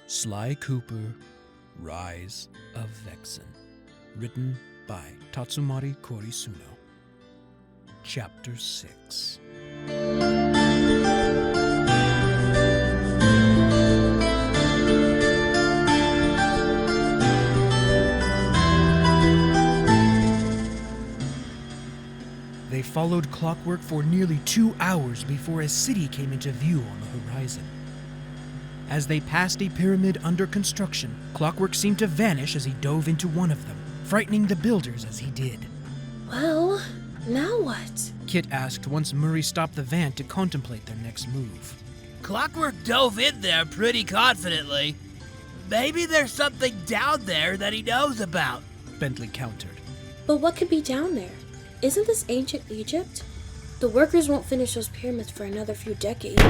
Sly Cooper, Rise of Vexen. Written by Tatsumari Korisuno. Chapter 6. They followed Clockwerk for nearly 2 hours before a city came into view on the horizon. As they passed a pyramid under construction, Clockwerk seemed to vanish as he dove into one of them, frightening the builders as he did. Well, now what? Kit asked once Murray stopped the van to contemplate their next move. Clockwerk dove in there pretty confidently. Maybe there's something down there that he knows about, Bentley countered. But what could be down there? Isn't this ancient Egypt? The workers won't finish those pyramids for another few decades.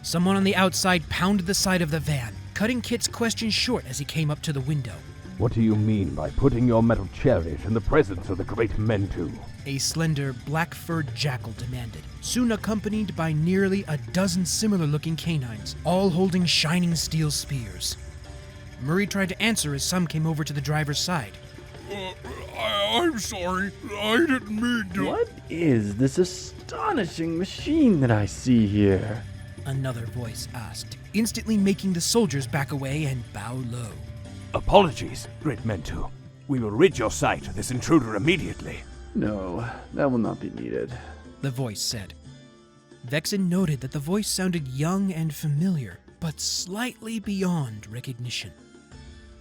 Someone on the outside pounded the side of the van, cutting Kit's question short as he came up to the window. What do you mean by putting your metal chariot in the presence of the great Mentu? A slender, black-furred jackal demanded, soon accompanied by nearly a dozen similar-looking canines, all holding shining steel spears. Murray tried to answer as some came over to the driver's side. I'm sorry. I didn't mean to... What is this astonishing machine that I see here? Another voice asked, instantly making the soldiers back away and bow low. Apologies, great Mentu. We will rid your sight of this intruder immediately. No, that will not be needed. The voice said. Vexen noted that the voice sounded young and familiar, but slightly beyond recognition.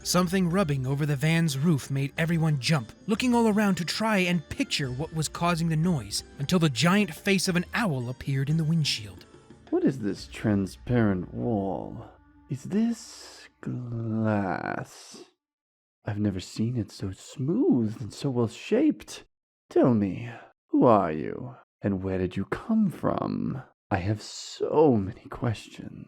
Something rubbing over the van's roof made everyone jump, looking all around to try and picture what was causing the noise, until the giant face of an owl appeared in the windshield. What is this transparent wall? Is this glass? I've never seen it so smooth and so well shaped. Tell me, who are you? And where did you come from? I have so many questions.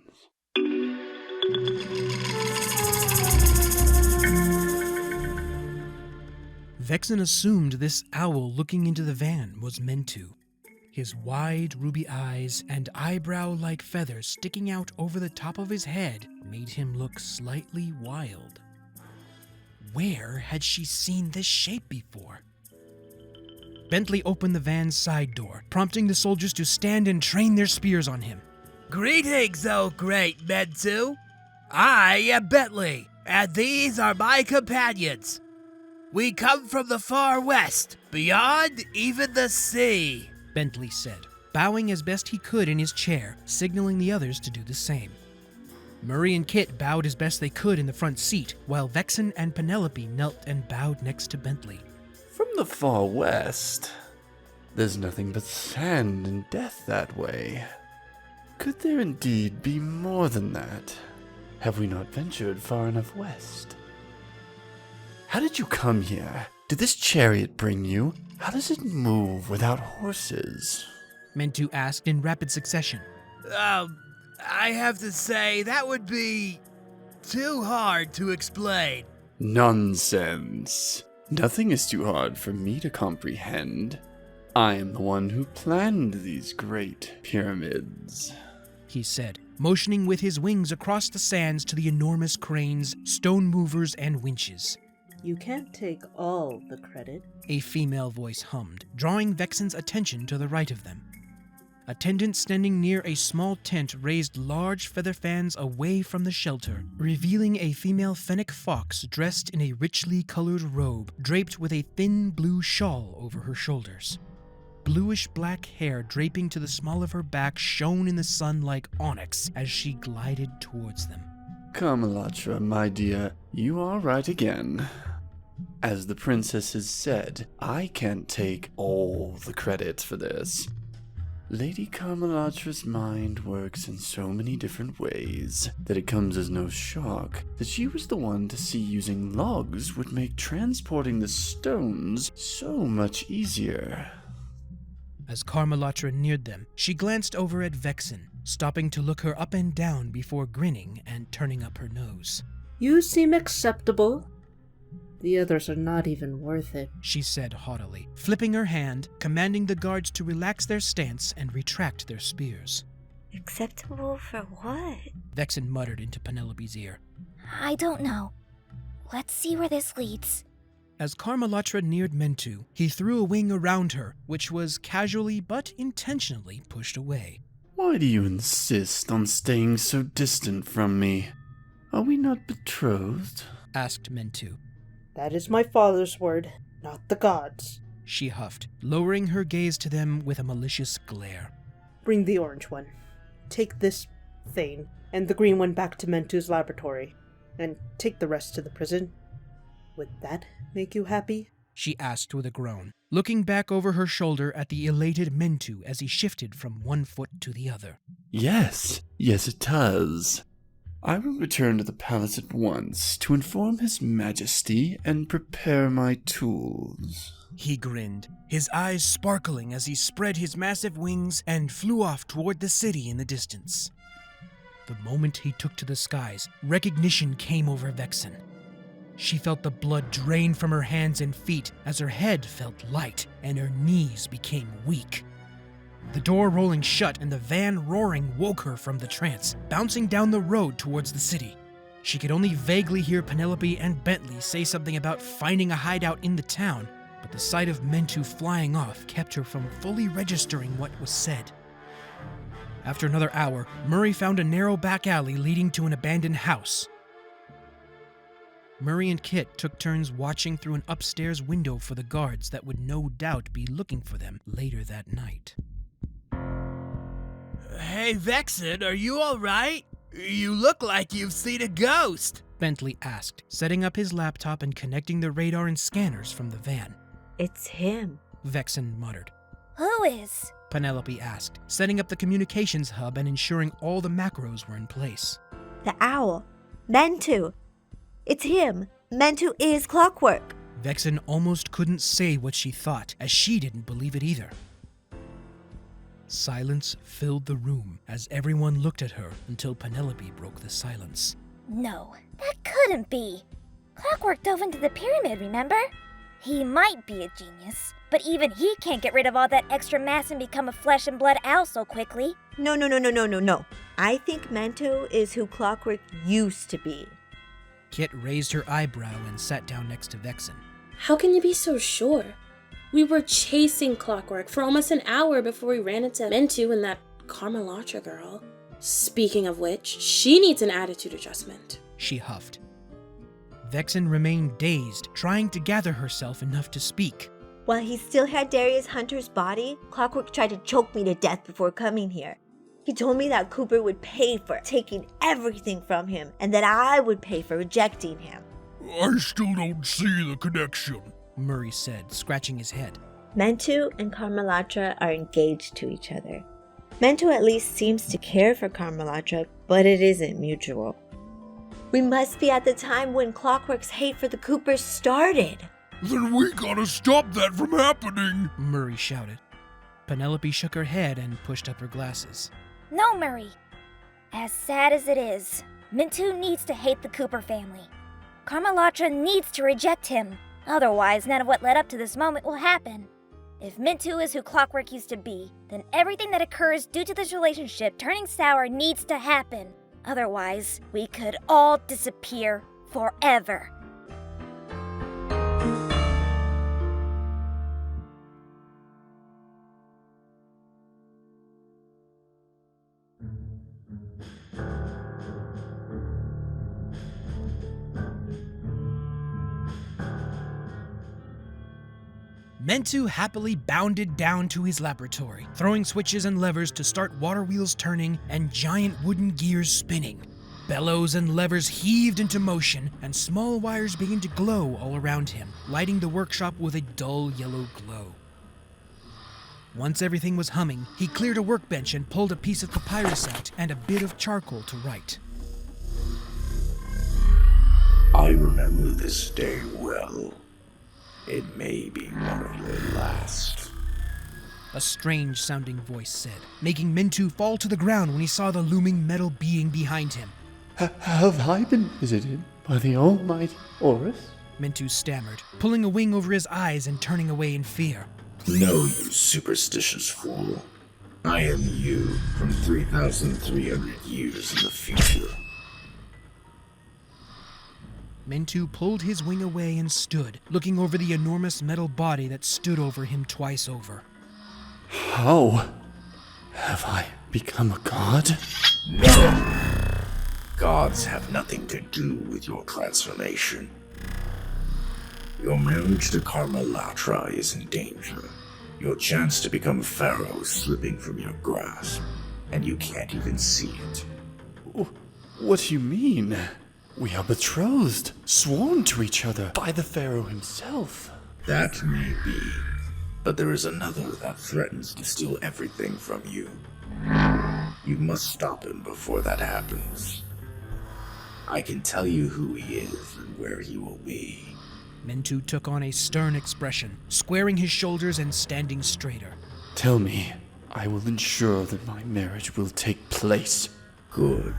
Vexen assumed this owl looking into the van was Mentu. His wide ruby eyes and eyebrow-like feathers sticking out over the top of his head made him look slightly wild. Where had she seen this shape before? Bentley opened the van's side door, prompting the soldiers to stand and train their spears on him. Greetings, oh great Mentu. I am Bentley, and these are my companions. We come from the far west, beyond even the sea, Bentley said, bowing as best he could in his chair, signaling the others to do the same. Murray and Kit bowed as best they could in the front seat, while Vexen and Penelope knelt and bowed next to Bentley. From the far west? There's nothing but sand and death that way. Could there indeed be more than that? Have we not ventured far enough west? How did you come here? Did this chariot bring you? How does it move without horses? Mentu asked in rapid succession. I have to say that would be too hard to explain. Nonsense. Nothing is too hard for me to comprehend. I am the one who planned these great pyramids, he said, motioning with his wings across the sands to the enormous cranes, stone movers, and winches. You can't take all the credit, a female voice hummed, drawing Vexen's attention to the right of them. Attendants standing near a small tent raised large feather fans away from the shelter, revealing a female fennec fox dressed in a richly colored robe, draped with a thin blue shawl over her shoulders. Bluish-black hair draping to the small of her back shone in the sun like onyx as she glided towards them. Carmelatra, my dear, you are right again. As the princess has said, I can't take all the credit for this. Lady Carmelatra's mind works in so many different ways that it comes as no shock that she was the one to see using logs would make transporting the stones so much easier. As Carmelatra neared them, she glanced over at Vexen, stopping to look her up and down before grinning and turning up her nose. You seem acceptable. The others are not even worth it, she said haughtily, flipping her hand, commanding the guards to relax their stance and retract their spears. Acceptable for what? Vexen muttered into Penelope's ear. I don't know. Let's see where this leads. As Carmelatra neared Mentu, he threw a wing around her, which was casually but intentionally pushed away. Why do you insist on staying so distant from me? Are we not betrothed? Asked Mentu. That is my father's word, not the gods. She huffed, lowering her gaze to them with a malicious glare. Bring the orange one. Take this thing, and the green one back to Mentu's laboratory, and take the rest to the prison. Would that make you happy? She asked with a groan, looking back over her shoulder at the elated Mentu as he shifted from one foot to the other. Yes, it does. I will return to the palace at once to inform His Majesty and prepare my tools. He grinned, his eyes sparkling as he spread his massive wings and flew off toward the city in the distance. The moment he took to the skies, recognition came over Vexen. She felt the blood drain from her hands and feet as her head felt light and her knees became weak. The door rolling shut and the van roaring woke her from the trance, bouncing down the road towards the city. She could only vaguely hear Penelope and Bentley say something about finding a hideout in the town, but the sight of Mentu flying off kept her from fully registering what was said. After another hour, Murray found a narrow back alley leading to an abandoned house. Murray and Kit took turns watching through an upstairs window for the guards that would no doubt be looking for them later that night. Hey, Vexen, are you alright? You look like you've seen a ghost, Bentley asked, setting up his laptop and connecting the radar and scanners from the van. It's him. Vexen muttered. Who is? Penelope asked, setting up the communications hub and ensuring all the macros were in place. The owl. Mentu. It's him. Mentu is Clockwerk. Vexen almost couldn't say what she thought, as she didn't believe it either. Silence filled the room as everyone looked at her until Penelope broke the silence. No, that couldn't be. Clockwerk dove into the pyramid, remember? He might be a genius, but even he can't get rid of all that extra mass and become a flesh and blood owl so quickly. No. I think Mentu is who Clockwerk used to be. Kit raised her eyebrow and sat down next to Vexen. How can you be so sure? We were chasing Clockwerk for almost an hour before we ran into Mentu and that Carmelatra girl. Speaking of which, she needs an attitude adjustment. She huffed. Vexen remained dazed, trying to gather herself enough to speak. While he still had Darius Hunter's body, Clockwerk tried to choke me to death before coming here. He told me that Cooper would pay for taking everything from him and that I would pay for rejecting him. I still don't see the connection, Murray said, scratching his head. Mentu and Carmelatra are engaged to each other. Mentu at least seems to care for Carmelatra, but it isn't mutual. We must be at the time when Clockwerk's hate for the Coopers started. Then we gotta stop that from happening, Murray shouted. Penelope shook her head and pushed up her glasses. No, Murray. As sad as it is, Mentu needs to hate the Cooper family. Carmelatra needs to reject him. Otherwise, none of what led up to this moment will happen. If Mentu is who Clockwerk used to be, then everything that occurs due to this relationship turning sour needs to happen. Otherwise, we could all disappear forever. Mentu happily bounded down to his laboratory, throwing switches and levers to start water wheels turning and giant wooden gears spinning. Bellows and levers heaved into motion, and small wires began to glow all around him, lighting the workshop with a dull yellow glow. Once everything was humming, he cleared a workbench and pulled a piece of papyrus out and a bit of charcoal to write. I remember this day well. It may be one of your last. A strange-sounding voice said, making Mentu fall to the ground when he saw the looming metal being behind him. Have I been visited by the almighty Horus? Mentu stammered, pulling a wing over his eyes and turning away in fear. No, you superstitious fool. I am you from 3,300 years in the future. Mentu pulled his wing away and stood, looking over the enormous metal body that stood over him twice over. How have I become a god? No! Gods have nothing to do with your transformation. Your marriage to Carmelatra is in danger. Your chance to become Pharaoh is slipping from your grasp, and you can't even see it. What do you mean? We are betrothed, sworn to each other by the Pharaoh himself. That may be, but there is another that threatens to steal everything from you. You must stop him before that happens. I can tell you who he is and where he will be. Mentu took on a stern expression, squaring his shoulders and standing straighter. Tell me, I will ensure that my marriage will take place. Good.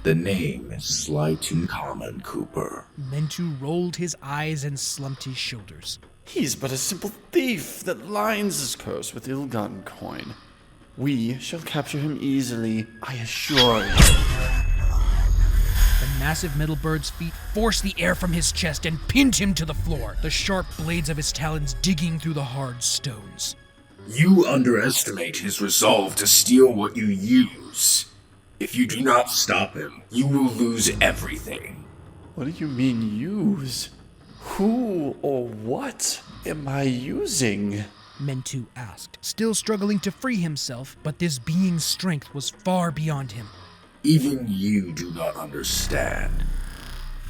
The name is Slytunkahmen Cooper. Mentu rolled his eyes and slumped his shoulders. He's but a simple thief that lines his purse with ill-gotten coin. We shall capture him easily, I assure you. The massive metal bird's feet forced the air from his chest and pinned him to the floor, the sharp blades of his talons digging through the hard stones. You underestimate his resolve to steal what you use. If you do not stop him, you will lose everything. What do you mean, use? Who or what am I using? Mentu asked, still struggling to free himself, but this being's strength was far beyond him. Even you do not understand.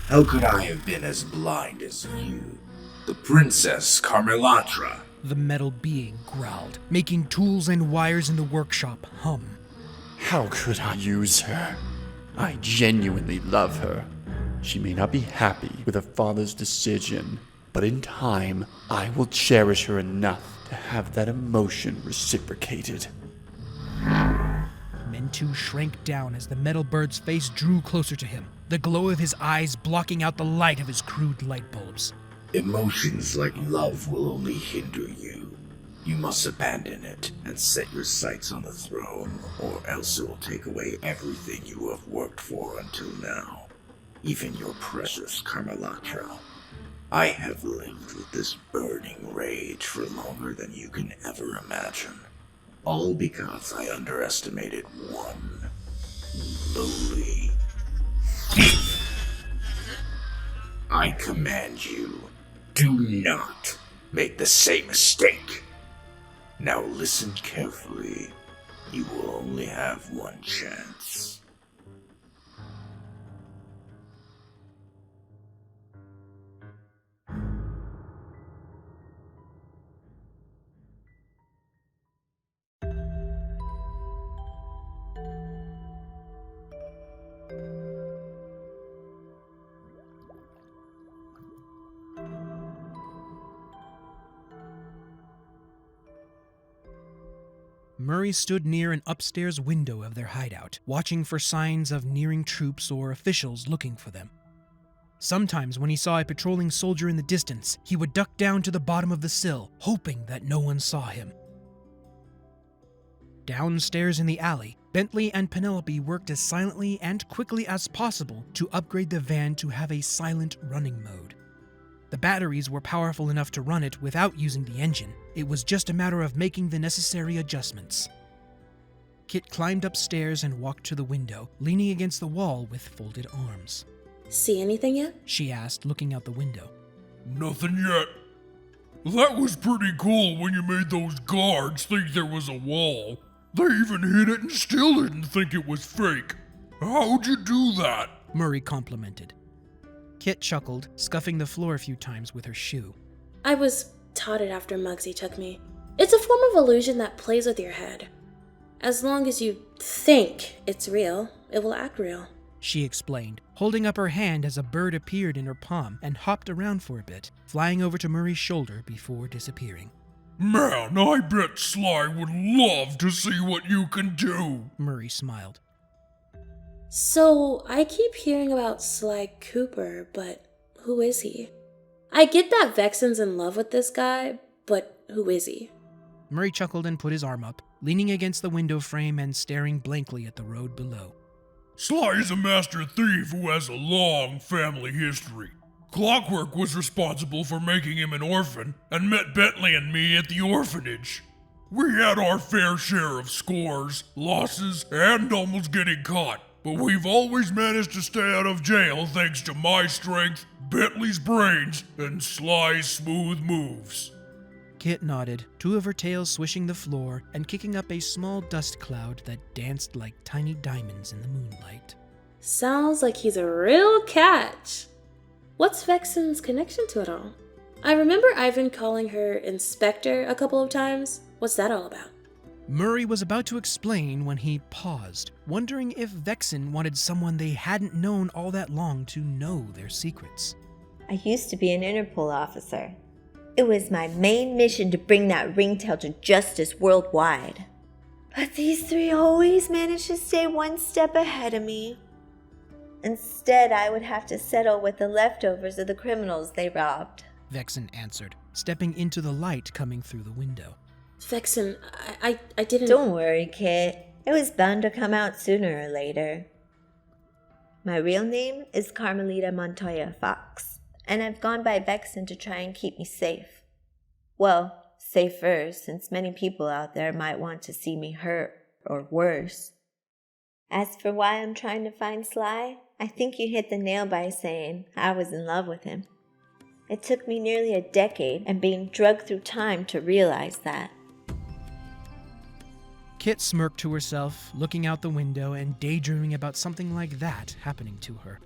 How could I have been as blind as you? The Princess Carmelatra. The metal being growled, making tools and wires in the workshop hum. How could I use her? I genuinely love her. She may not be happy with her father's decision, but in time, I will cherish her enough to have that emotion reciprocated. Mentu shrank down as the metal bird's face drew closer to him, the glow of his eyes blocking out the light of his crude light bulbs. Emotions like love will only hinder you. You must abandon it and set your sights on the throne, or else it will take away everything you have worked for until now, even your precious Carmelatra. I have lived with this burning rage for longer than you can ever imagine, all because I underestimated one lowly thief. I command you, do not make the same mistake. Now listen carefully. You will only have one chance. Murray stood near an upstairs window of their hideout, watching for signs of nearing troops or officials looking for them. Sometimes when he saw a patrolling soldier in the distance, he would duck down to the bottom of the sill, hoping that no one saw him. Downstairs in the alley, Bentley and Penelope worked as silently and quickly as possible to upgrade the van to have a silent running mode. The batteries were powerful enough to run it without using the engine. It was just a matter of making the necessary adjustments. Kit climbed upstairs and walked to the window, leaning against the wall with folded arms. See anything yet? She asked, looking out the window. Nothing yet. That was pretty cool when you made those guards think there was a wall. They even hit it and still didn't think it was fake. How'd you do that? Murray complimented. Kit chuckled, scuffing the floor a few times with her shoe. I was taught it after Muggsy took me. It's a form of illusion that plays with your head. As long as you think it's real, it will act real. She explained, holding up her hand as a bird appeared in her palm and hopped around for a bit, flying over to Murray's shoulder before disappearing. Man, I bet Sly would love to see what you can do. Murray smiled. So, I keep hearing about Sly Cooper, but who is he? I get that Vexen's in love with this guy, but who is he? Murray chuckled and put his arm up. leaning against the window frame and staring blankly at the road below. Sly is a master thief who has a long family history. Clockwerk was responsible for making him an orphan and met Bentley and me at the orphanage. We had our fair share of scores, losses, and almost getting caught, but we've always managed to stay out of jail thanks to my strength, Bentley's brains, and Sly's smooth moves. Kit nodded, two of her tails swishing the floor and kicking up a small dust cloud that danced like tiny diamonds in the moonlight. Sounds like he's a real catch. What's Vexen's connection to it all? I remember Ivan calling her Inspector a couple of times. What's that all about? Murray was about to explain when he paused, wondering if Vexen wanted someone they hadn't known all that long to know their secrets. I used to be an Interpol officer. It was my main mission to bring that ringtail to justice worldwide. But these three always managed to stay one step ahead of me. Instead, I would have to settle with the leftovers of the criminals they robbed. Vexen answered, stepping into the light coming through the window. Vexen, I didn't... Don't worry, Kit. It was bound to come out sooner or later. My real name is Carmelita Montoya Fox, and I've gone by Vexen to try and keep me safe. Well, safer, since many people out there might want to see me hurt, or worse. As for why I'm trying to find Sly, I think you hit the nail by saying I was in love with him. It took me nearly a decade and being drugged through time to realize that. Kit smirked to herself, looking out the window and daydreaming about something like that happening to her.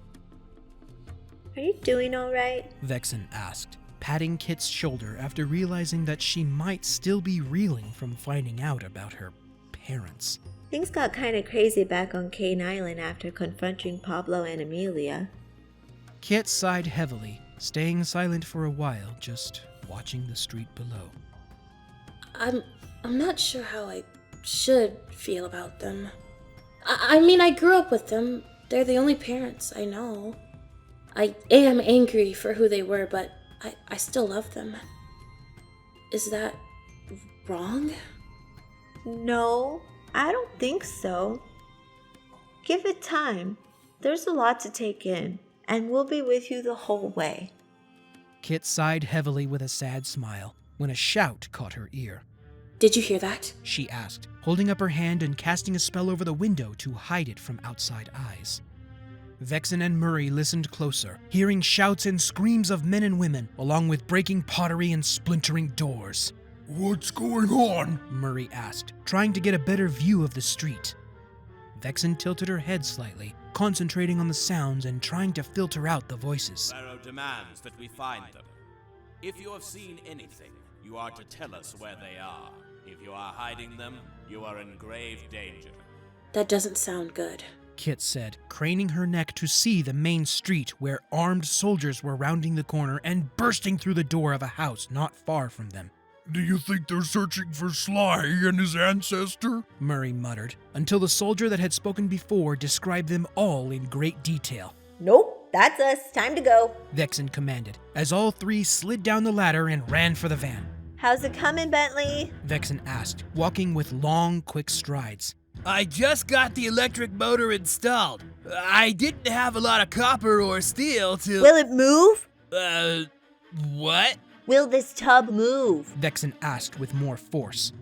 Are you doing all right? Vexen asked, patting Kit's shoulder after realizing that she might still be reeling from finding out about her parents. Things got kind of crazy back on Cane Island after confronting Pablo and Amelia. Kit sighed heavily, staying silent for a while, just watching the street below. I'm not sure how I should feel about them. I mean, I grew up with them. They're the only parents I know. I am angry for who they were, but I still love them. Is that wrong? No, I don't think so. Give it time. There's a lot to take in, and we'll be with you the whole way. Kit sighed heavily with a sad smile when a shout caught her ear. Did you hear that? She asked, holding up her hand and casting a spell over the window to hide it from outside eyes. Vexen and Murray listened closer, hearing shouts and screams of men and women, along with breaking pottery and splintering doors. What's going on? Murray asked, trying to get a better view of the street. Vexen tilted her head slightly, concentrating on the sounds and trying to filter out the voices. Pharaoh demands that we find them. If you have seen anything, you are to tell us where they are. If you are hiding them, you are in grave danger. That doesn't sound good, Kit said, craning her neck to see the main street where armed soldiers were rounding the corner and bursting through the door of a house not far from them. Do you think they're searching for Sly and his ancestor? Murray muttered, until the soldier that had spoken before described them all in great detail. Nope, that's us. Time to go, Vexen commanded, as all three slid down the ladder and ran for the van. How's it coming, Bentley? Vexen asked, walking with long, quick strides. I just got the electric motor installed. I didn't have a lot of copper or steel to... Will it move? What? Will this tub move? Vexen asked with more force.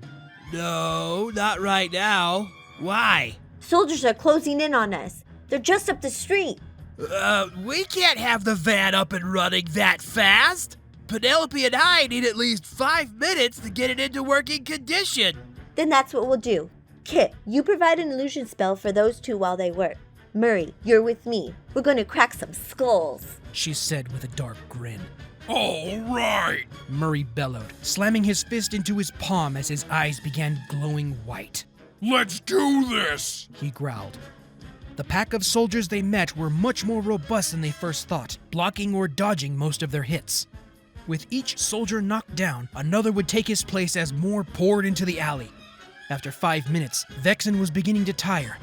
No, not right now. Why? Soldiers are closing in on us. They're just up the street. We can't have the van up and running that fast. Penelope and I need at least 5 minutes to get it into working condition. Then that's what we'll do. Kit, you provide an illusion spell for those two while they work. Murray, you're with me. We're going to crack some skulls, she said with a dark grin. All right, Murray bellowed, slamming his fist into his palm as his eyes began glowing white. Let's do this, he growled. The pack of soldiers they met were much more robust than they first thought, blocking or dodging most of their hits. With each soldier knocked down, another would take his place as more poured into the alley. After 5 minutes, Vexen was beginning to tire.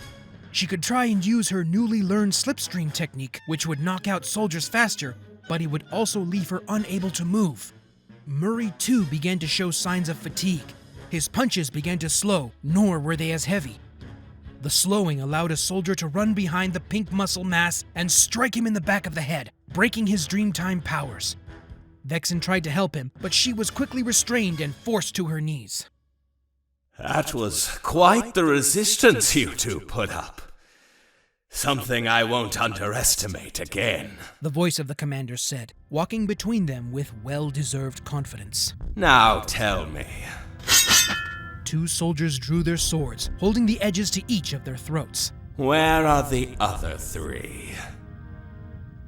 She could try and use her newly learned slipstream technique, which would knock out soldiers faster, but it would also leave her unable to move. Murray, too, began to show signs of fatigue. His punches began to slow, nor were they as heavy. The slowing allowed a soldier to run behind the pink muscle mass and strike him in the back of the head, breaking his Dreamtime powers. Vexen tried to help him, but she was quickly restrained and forced to her knees. That was quite the resistance you two put up. Something I won't underestimate again. The voice of the commander said, walking between them with well-deserved confidence. Now tell me. 2 soldiers drew their swords, holding the edges to each of their throats. Where are the other 3?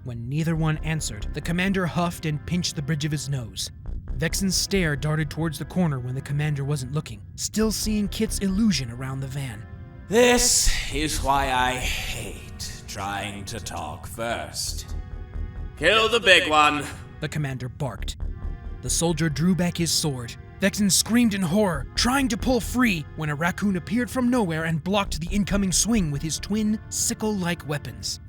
When neither one answered, the commander huffed and pinched the bridge of his nose. Vexen's stare darted towards the corner when the commander wasn't looking, still seeing Kit's illusion around the van. This is why I hate trying to talk first. Kill the big one, the commander barked. The soldier drew back his sword. Vexen screamed in horror, trying to pull free, when a raccoon appeared from nowhere and blocked the incoming swing with his twin, sickle-like weapons.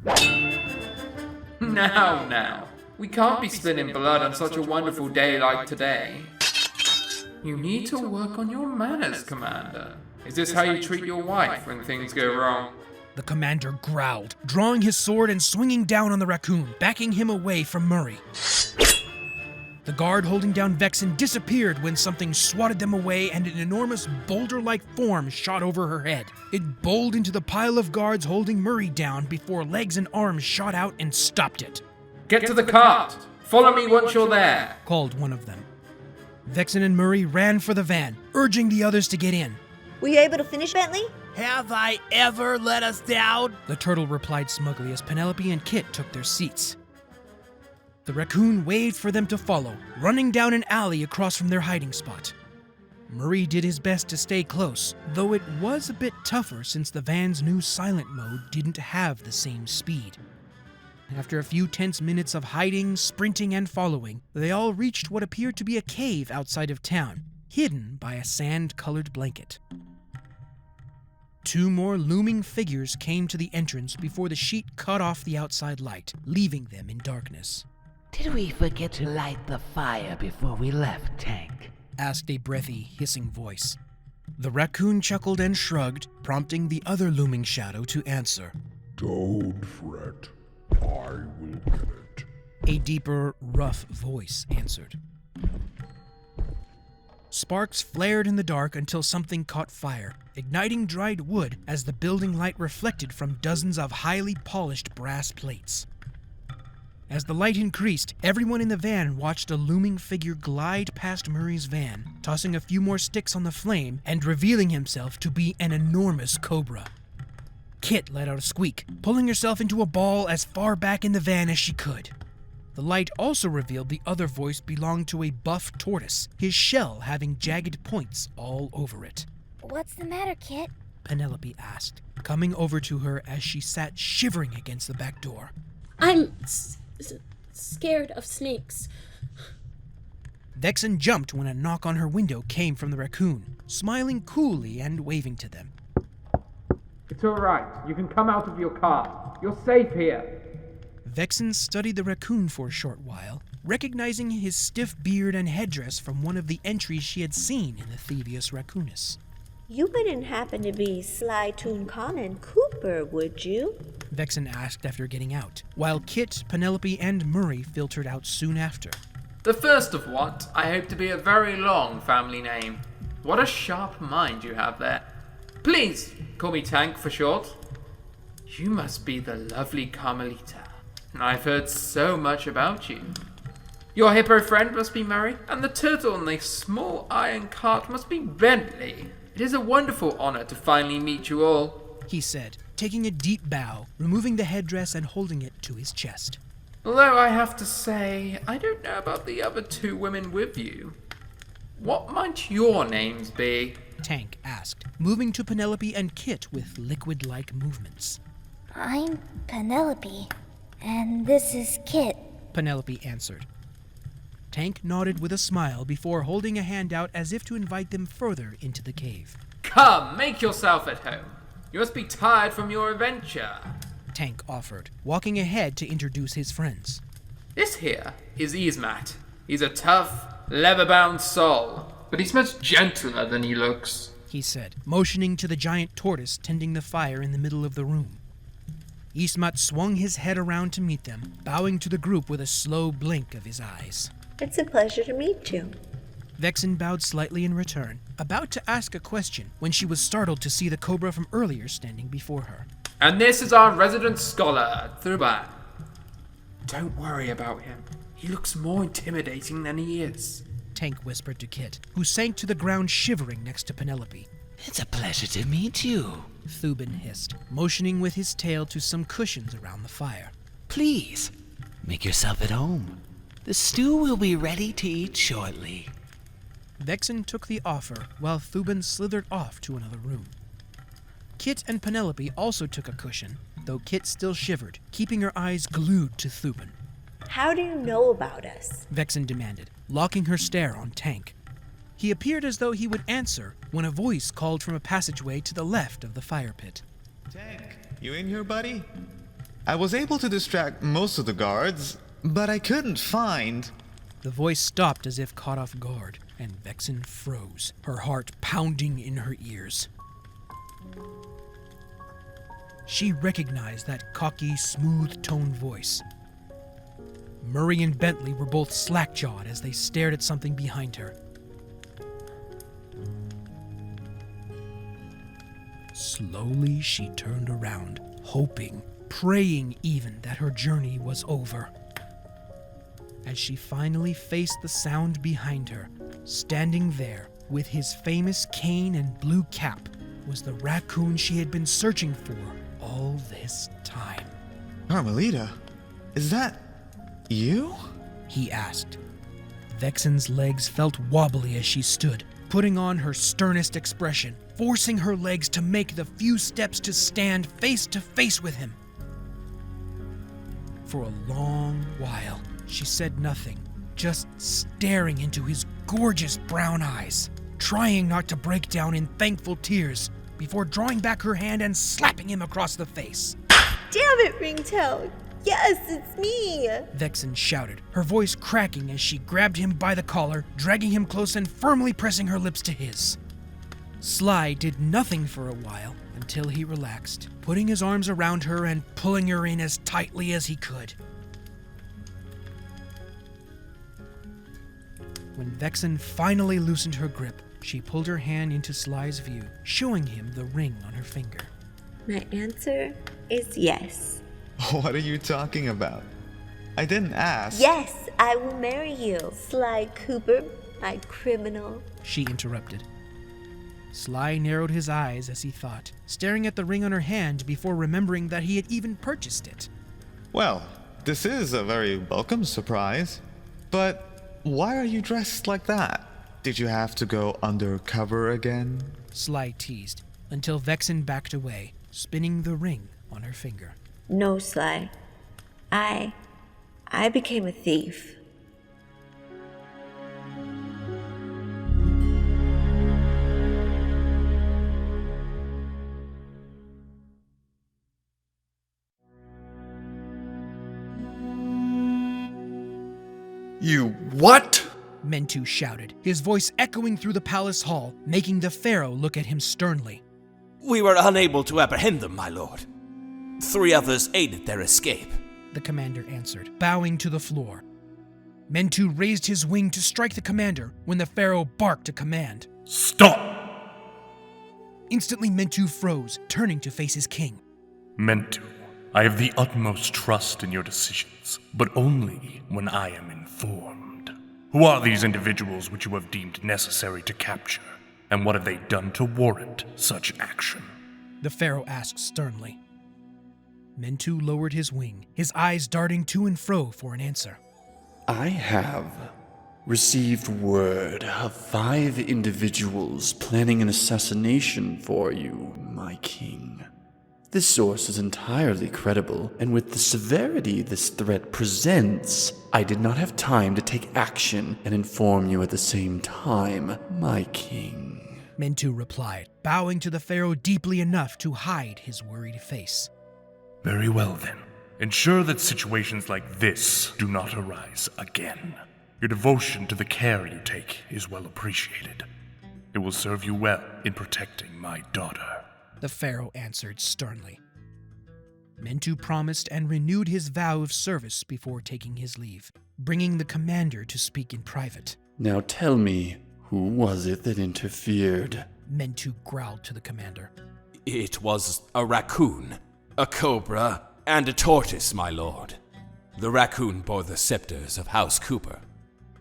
Now, we can't be spilling blood on such a wonderful day like today. You need to work on your manners, Commander. Is this how you treat your wife when things go wrong? The commander growled, drawing his sword and swinging down on the raccoon, backing him away from Murray. The guard holding down Vexen disappeared when something swatted them away and an enormous boulder-like form shot over her head. It bowled into the pile of guards holding Murray down before legs and arms shot out and stopped it. Get to the cart! Follow me once you're there! Called one of them. Vexen and Murray ran for the van, urging the others to get in. Were you able to finish, Bentley? Have I ever let us down? The turtle replied smugly as Penelope and Kit took their seats. The raccoon waved for them to follow, running down an alley across from their hiding spot. Murray did his best to stay close, though it was a bit tougher since the van's new silent mode didn't have the same speed. After a few tense minutes of hiding, sprinting, and following, they all reached what appeared to be a cave outside of town, hidden by a sand-colored blanket. 2 more looming figures came to the entrance before the sheet cut off the outside light, leaving them in darkness. Did we forget to light the fire before we left, Tank? Asked a breathy, hissing voice. The raccoon chuckled and shrugged, prompting the other looming shadow to answer. Don't fret. I will get it. A deeper, rough voice answered. Sparks flared in the dark until something caught fire, igniting dried wood as the building light reflected from dozens of highly polished brass plates. As the light increased, everyone in the van watched a looming figure glide past Murray's van, tossing a few more sticks on the flame and revealing himself to be an enormous cobra. Kit let out a squeak, pulling herself into a ball as far back in the van as she could. The light also revealed the other voice belonged to a buff tortoise, his shell having jagged points all over it. What's the matter, Kit? Penelope asked, coming over to her as she sat shivering against the back door. I'm scared of snakes. Vexen jumped when a knock on her window came from the raccoon, smiling coolly and waving to them. It's all right. You can come out of your car. You're safe here. Vexen studied the raccoon for a short while, recognizing his stiff beard and headdress from one of the entries she had seen in the Thieves Raccoonus. You wouldn't happen to be Slytunkahmen Cooper, would you? Vexen asked after getting out, while Kit, Penelope, and Murray filtered out soon after. The first of what I hope to be a very long family name. What a sharp mind you have there. Please, call me Tank for short. You must be the lovely Carmelitra. I've heard so much about you. Your hippo friend must be Murray, and the turtle in the small iron cart must be Bentley. It is a wonderful honor to finally meet you all, he said, taking a deep bow, removing the headdress and holding it to his chest. Although I have to say, I don't know about the other 2 women with you. What might your names be? Tank asked, moving to Penelope and Kit with liquid-like movements. I'm Penelope, and this is Kit, Penelope answered. Tank nodded with a smile before holding a hand out as if to invite them further into the cave. Come, make yourself at home. You must be tired from your adventure, Tank offered, walking ahead to introduce his friends. This here is Ismat. He's a tough, leather-bound soul but he's much gentler than he looks, he said, motioning to the giant tortoise tending the fire in the middle of the room. Ismat swung his head around to meet them, bowing to the group with a slow blink of his eyes. It's a pleasure to meet you. Vexen bowed slightly in return, about to ask a question when she was startled to see the cobra from earlier standing before her. And this is our resident scholar, Thuban. Don't worry about him. He looks more intimidating than he is, Tank whispered to Kit, who sank to the ground shivering next to Penelope. It's a pleasure to meet you, Thuban hissed, motioning with his tail to some cushions around the fire. Please, make yourself at home. The stew will be ready to eat shortly. Vexen took the offer while Thuban slithered off to another room. Kit and Penelope also took a cushion, though Kit still shivered, keeping her eyes glued to Thuban. How do you know about us? Vexen demanded, locking her stare on Tank. He appeared as though he would answer when a voice called from a passageway to the left of the fire pit. Tank, you in here, buddy? I was able to distract most of the guards, but I couldn't find... The voice stopped as if caught off guard, and Vexen froze, her heart pounding in her ears. She recognized that cocky, smooth-toned voice. Murray and Bentley were both slack-jawed as they stared at something behind her. Slowly, she turned around, hoping, praying even, that her journey was over. As she finally faced the sound behind her, standing there with his famous cane and blue cap, was the raccoon she had been searching for all this time. Carmelita, is that you? He asked. Vexen's legs felt wobbly as she stood, putting on her sternest expression, forcing her legs to make the few steps to stand face to face with him. For a long while, she said nothing, just staring into his gorgeous brown eyes, trying not to break down in thankful tears before drawing back her hand and slapping him across the face. Damn it, Ringtail! Yes, it's me! Vexen shouted, her voice cracking as she grabbed him by the collar, dragging him close and firmly pressing her lips to his. Sly did nothing for a while until he relaxed, putting his arms around her and pulling her in as tightly as he could. When Vexen finally loosened her grip, she pulled her hand into Sly's view, showing him the ring on her finger. My answer is yes. What are you talking about? I didn't ask. Yes, I will marry you, Sly Cooper, my criminal. She interrupted. Sly narrowed his eyes as he thought, staring at the ring on her hand before remembering that he had even purchased it. Well, this is a very welcome surprise. But why are you dressed like that? Did you have to go undercover again? Sly teased, until Vexen backed away, spinning the ring on her finger. No, Sly. I became a thief. You what? Mentu shouted, his voice echoing through the palace hall, making the Pharaoh look at him sternly. We were unable to apprehend them, my lord. 3 others aided their escape, the commander answered, bowing to the floor. Mentu raised his wing to strike the commander when the Pharaoh barked a command. Stop! Instantly, Mentu froze, turning to face his king. Mentu, I have the utmost trust in your decisions, but only when I am informed. Who are these individuals which you have deemed necessary to capture, and what have they done to warrant such action? The Pharaoh asked sternly. Mentu lowered his wing, his eyes darting to and fro for an answer. I have received word of 5 individuals planning an assassination for you, my king. This source is entirely credible, and with the severity this threat presents, I did not have time to take action and inform you at the same time, my king. Mentu replied, bowing to the Pharaoh deeply enough to hide his worried face. Very well then. Ensure that situations like this do not arise again. Your devotion to the care you take is well appreciated. It will serve you well in protecting my daughter. The Pharaoh answered sternly. Mentu promised and renewed his vow of service before taking his leave, bringing the commander to speak in private. Now tell me, who was it that interfered? Mentu growled to the commander. It was a raccoon, a cobra, and a tortoise, my lord. The raccoon bore the scepters of House Cooper.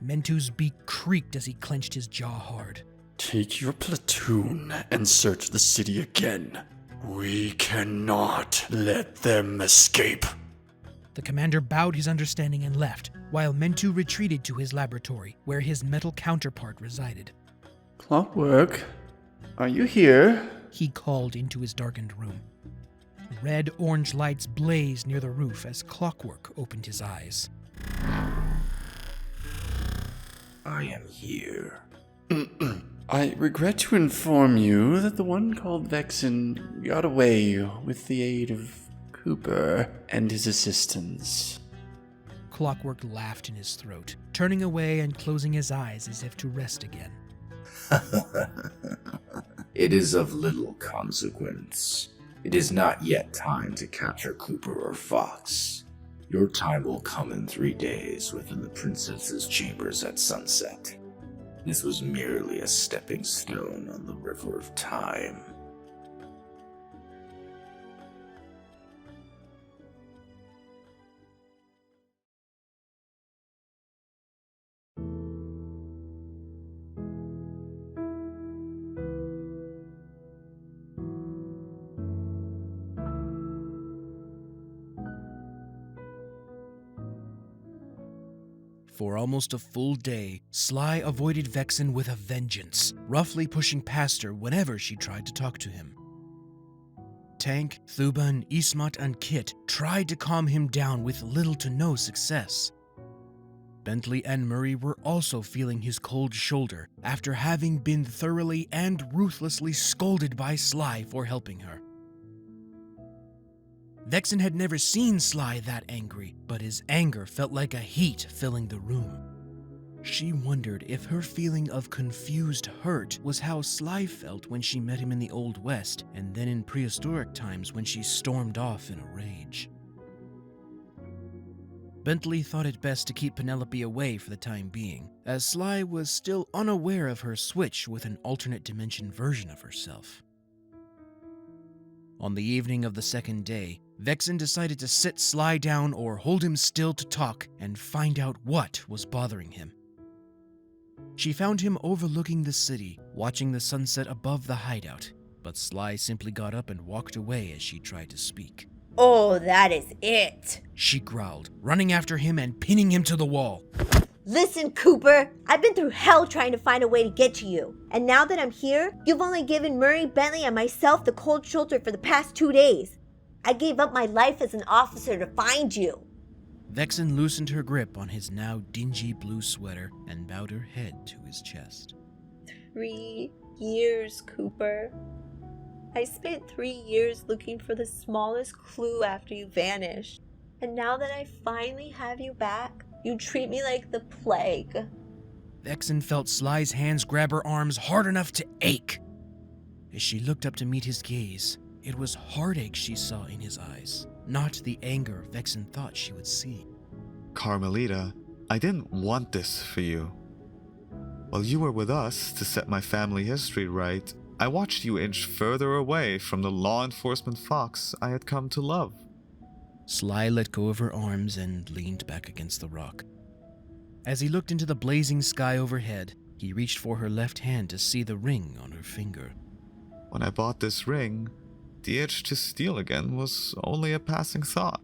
Mentu's beak creaked as he clenched his jaw hard. Take your platoon and search the city again. We cannot let them escape. The commander bowed his understanding and left, while Mentu retreated to his laboratory, where his metal counterpart resided. Clockwerk, are you here? He called into his darkened room. Red-orange lights blazed near the roof as Clockwerk opened his eyes. I am here. I regret to inform you that the one called Vexen got away with the aid of Cooper and his assistants. Clockwerk laughed in his throat, turning away and closing his eyes as if to rest again. It is of little consequence. It is not yet time to capture Cooper or Fox. Your time will come in 3 days within the princess's chambers at sunset. This was merely a stepping stone on the river of time. For almost a full day, Sly avoided Vexen with a vengeance, roughly pushing past her whenever she tried to talk to him. Tank, Thuban, Ismat, and Kit tried to calm him down with little to no success. Bentley and Murray were also feeling his cold shoulder after having been thoroughly and ruthlessly scolded by Sly for helping her. Vexen had never seen Sly that angry, but his anger felt like a heat filling the room. She wondered if her feeling of confused hurt was how Sly felt when she met him in the Old West, and then in prehistoric times when she stormed off in a rage. Bentley thought it best to keep Penelope away for the time being, as Sly was still unaware of her switch with an alternate dimension version of herself. On the evening of the second day, Vexen decided to sit Sly down or hold him still to talk and find out what was bothering him. She found him overlooking the city, watching the sunset above the hideout, but Sly simply got up and walked away as she tried to speak. Oh, that is it, she growled, running after him and pinning him to the wall. Listen, Cooper, I've been through hell trying to find a way to get to you. And now that I'm here, you've only given Murray, Bentley, and myself the cold shoulder for the past 2 days. I gave up my life as an officer to find you. Vexen loosened her grip on his now dingy blue sweater and bowed her head to his chest. 3 years, Cooper. I spent 3 years looking for the smallest clue after you vanished. And now that I finally have you back, you treat me like the plague. Vexen felt Sly's hands grab her arms hard enough to ache. As she looked up to meet his gaze, it was heartache she saw in his eyes, not the anger Vexen thought she would see. Carmelita, I didn't want this for you. While you were with us to set my family history right, I watched you inch further away from the law enforcement fox I had come to love. Sly let go of her arms and leaned back against the rock. As he looked into the blazing sky overhead, he reached for her left hand to see the ring on her finger. When I bought this ring, the itch to steal again was only a passing thought.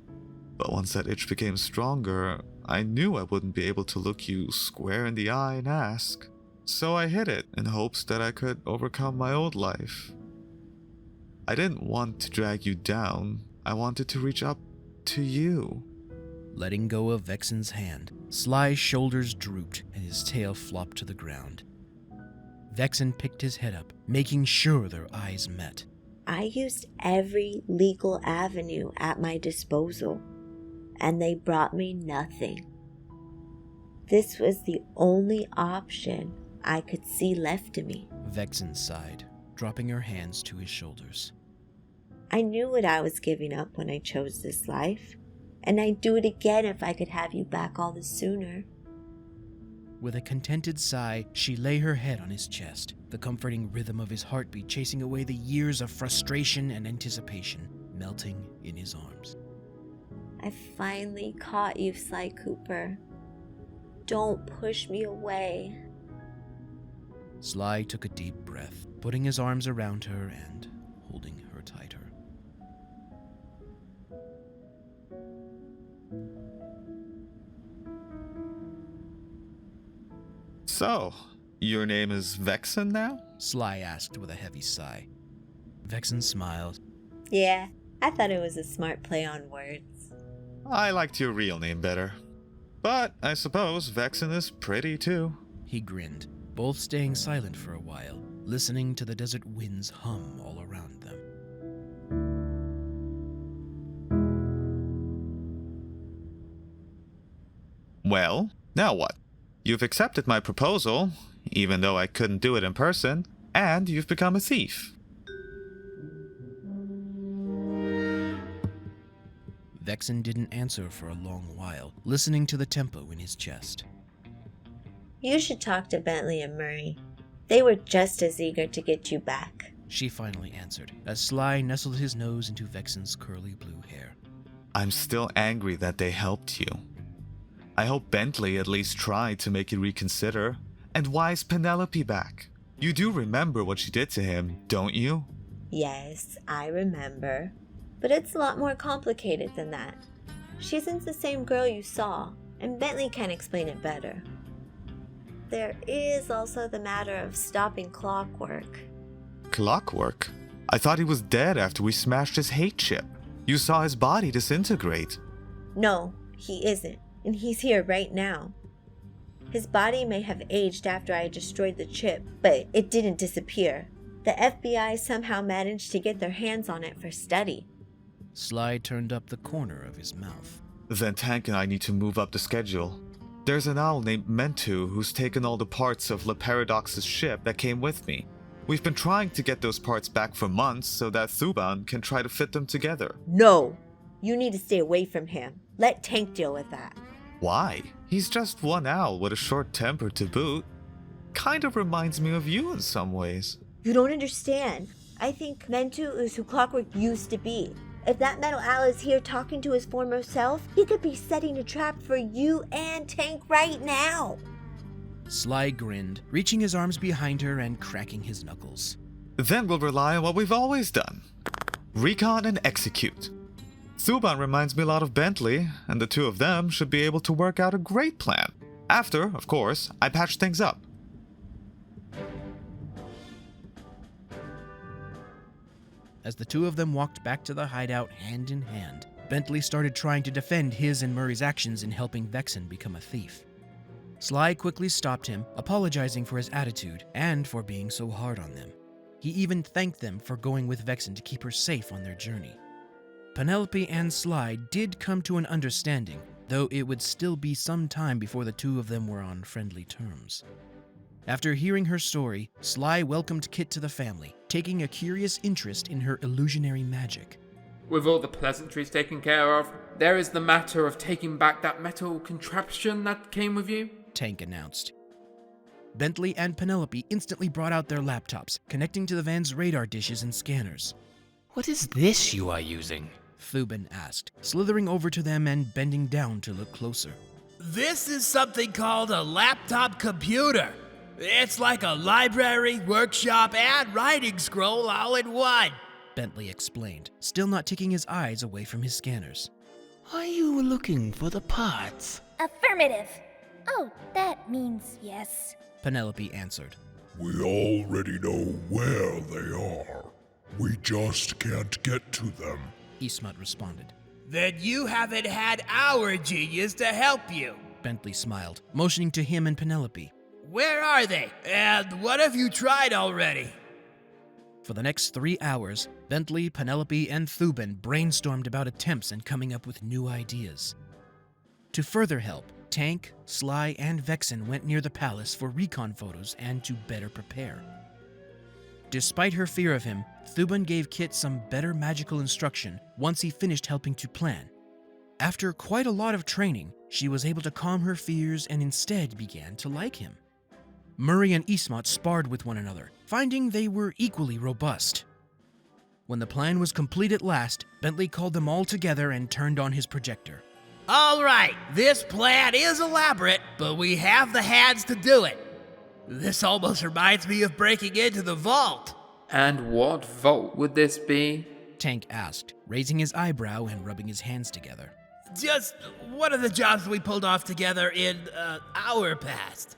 But once that itch became stronger, I knew I wouldn't be able to look you square in the eye and ask. So I hid it in hopes that I could overcome my old life. I didn't want to drag you down. I wanted to reach up to you. Letting go of Vexen's hand, Sly's shoulders drooped and his tail flopped to the ground. Vexen picked his head up, making sure their eyes met. I used every legal avenue at my disposal, and they brought me nothing. This was the only option I could see left to me. Vexen sighed, dropping her hands to his shoulders. I knew what I was giving up when I chose this life, and I'd do it again if I could have you back all the sooner. With a contented sigh, she lay her head on his chest, the comforting rhythm of his heartbeat chasing away the years of frustration and anticipation, melting in his arms. I finally caught you, Sly Cooper. Don't push me away. Sly took a deep breath, putting his arms around her and holding her tighter. So, your name is Vexen now? Sly asked with a heavy sigh. Vexen smiled. Yeah, I thought it was a smart play on words. I liked your real name better. But I suppose Vexen is pretty too. He grinned, both staying silent for a while, listening to the desert winds hum all around them. Well, now what? You've accepted my proposal, even though I couldn't do it in person, and you've become a thief. Vexen didn't answer for a long while, listening to the tempo in his chest. You should talk to Bentley and Murray. They were just as eager to get you back. She finally answered, as Sly nestled his nose into Vexen's curly blue hair. I'm still angry that they helped you. I hope Bentley at least tried to make you reconsider. And why is Penelope back? You do remember what she did to him, don't you? Yes, I remember. But it's a lot more complicated than that. She isn't the same girl you saw, and Bentley can explain it better. There is also the matter of stopping Clockwerk. Clockwerk? I thought he was dead after we smashed his hate chip. You saw his body disintegrate. No, he isn't, and he's here right now. His body may have aged after I destroyed the chip, but it didn't disappear. The FBI somehow managed to get their hands on it for study. Sly turned up the corner of his mouth. Then Tank and I need to move up the schedule. There's an owl named Mentu who's taken all the parts of Le Paradox's ship that came with me. We've been trying to get those parts back for months so that Thuban can try to fit them together. No! You need to stay away from him. Let Tank deal with that. Why? He's just one owl with a short temper to boot. Kind of reminds me of you in some ways. You don't understand. I think Mentu is who Clockwerk used to be. If that metal owl is here talking to his former self, he could be setting a trap for you and Tank right now. Sly grinned, reaching his arms behind her and cracking his knuckles. Then we'll rely on what we've always done. Recon and execute. Thuban reminds me a lot of Bentley, and the two of them should be able to work out a great plan. After, of course, I patch things up. As the two of them walked back to the hideout hand in hand, Bentley started trying to defend his and Murray's actions in helping Vexen become a thief. Sly quickly stopped him, apologizing for his attitude and for being so hard on them. He even thanked them for going with Vexen to keep her safe on their journey. Penelope and Sly did come to an understanding, though it would still be some time before the two of them were on friendly terms. After hearing her story, Sly welcomed Kit to the family, taking a curious interest in her illusionary magic. With all the pleasantries taken care of, there is the matter of taking back that metal contraption that came with you, Tank announced. Bentley and Penelope instantly brought out their laptops, connecting to the van's radar dishes and scanners. What is this you are using? Thuban asked, slithering over to them and bending down to look closer. This is something called a laptop computer. It's like a library, workshop, and writing scroll all in one, Bentley explained, still not taking his eyes away from his scanners. Are you looking for the parts? Affirmative. Oh, that means yes. Penelope answered. We already know where they are. We just can't get to them, Ismat responded. Then you haven't had our genius to help you, Bentley smiled, motioning to him and Penelope. Where are they? And what have you tried already? For the next 3 hours, Bentley, Penelope, and Thuban brainstormed about attempts and coming up with new ideas. To further help, Tank, Sly, and Vexen went near the palace for recon photos and to better prepare. Despite her fear of him, Thuban gave Kit some better magical instruction once he finished helping to plan. After quite a lot of training, she was able to calm her fears and instead began to like him. Murray and Ismat sparred with one another, finding they were equally robust. When the plan was complete at last, Bentley called them all together and turned on his projector. All right, this plan is elaborate, but we have the hands to do it. This almost reminds me of breaking into the vault. And what vault would this be? Tank asked, raising his eyebrow and rubbing his hands together. Just one of the jobs we pulled off together in our past.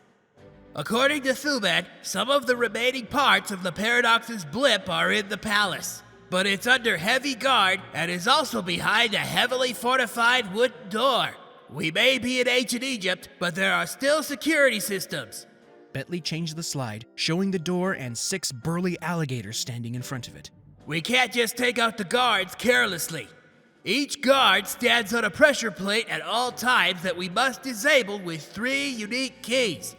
According to Thuban, some of the remaining parts of the Paradox's blip are in the palace, but it's under heavy guard and is also behind a heavily fortified wooden door. We may be in ancient Egypt, but there are still security systems. Bentley changed the slide, showing the door and 6 burly alligators standing in front of it. We can't just take out the guards carelessly. Each guard stands on a pressure plate at all times that we must disable with 3 unique keys.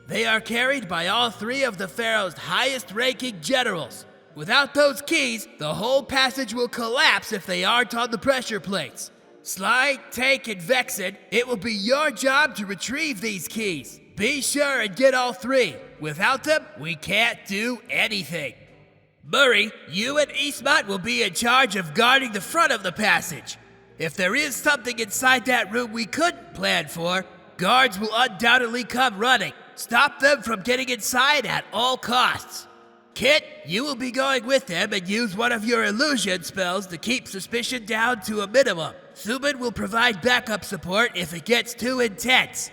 They are carried by all 3 of the Pharaoh's highest-ranking generals. Without those keys, the whole passage will collapse if they aren't on the pressure plates. Sly, Tank, and Vexen, it will be your job to retrieve these keys. Be sure and get all 3. Without them, we can't do anything. Murray, you and Ismat will be in charge of guarding the front of the passage. If there is something inside that room we couldn't plan for, guards will undoubtedly come running. Stop them from getting inside at all costs. Kit, you will be going with them and use one of your illusion spells to keep suspicion down to a minimum. Thuban will provide backup support if it gets too intense.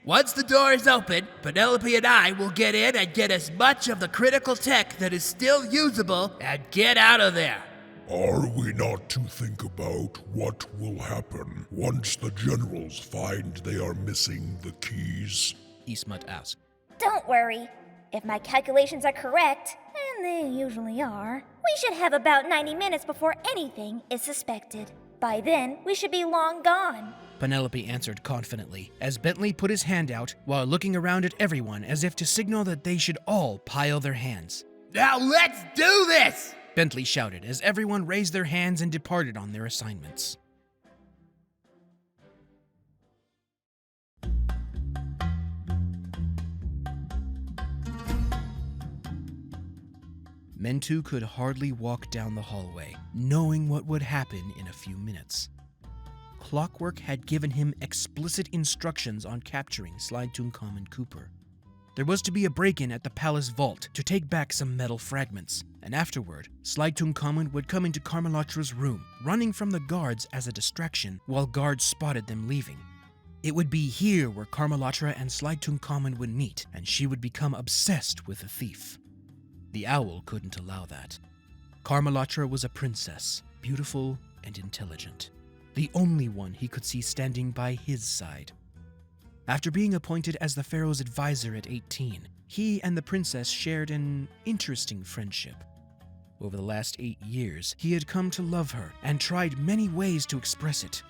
Once the door is open, Penelope and I will get in and get as much of the critical tech that is still usable and get out of there. Are we not to think about what will happen once the generals find they are missing the keys? Ismat asked. Don't worry. If my calculations are correct, and they usually are, we should have about 90 minutes before anything is suspected. By then, we should be long gone. Penelope answered confidently, as Bentley put his hand out while looking around at everyone as if to signal that they should all pile their hands. Now let's do this! Bentley shouted as everyone raised their hands and departed on their assignments. Mentu could hardly walk down the hallway, knowing what would happen in a few minutes. Clockwerk had given him explicit instructions on capturing Slytunkahmen Cooper. There was to be a break-in at the palace vault to take back some metal fragments, and afterward, Slytunkahmen would come into Carmelatra's room, running from the guards as a distraction while guards spotted them leaving. It would be here where Carmelatra and Slytunkahmen would meet, and she would become obsessed with the thief. The owl couldn't allow that. Carmelatra was a princess, beautiful and intelligent, the only one he could see standing by his side. After being appointed as the Pharaoh's advisor at 18, he and the princess shared an interesting friendship. Over the last 8 years, he had come to love her and tried many ways to express it.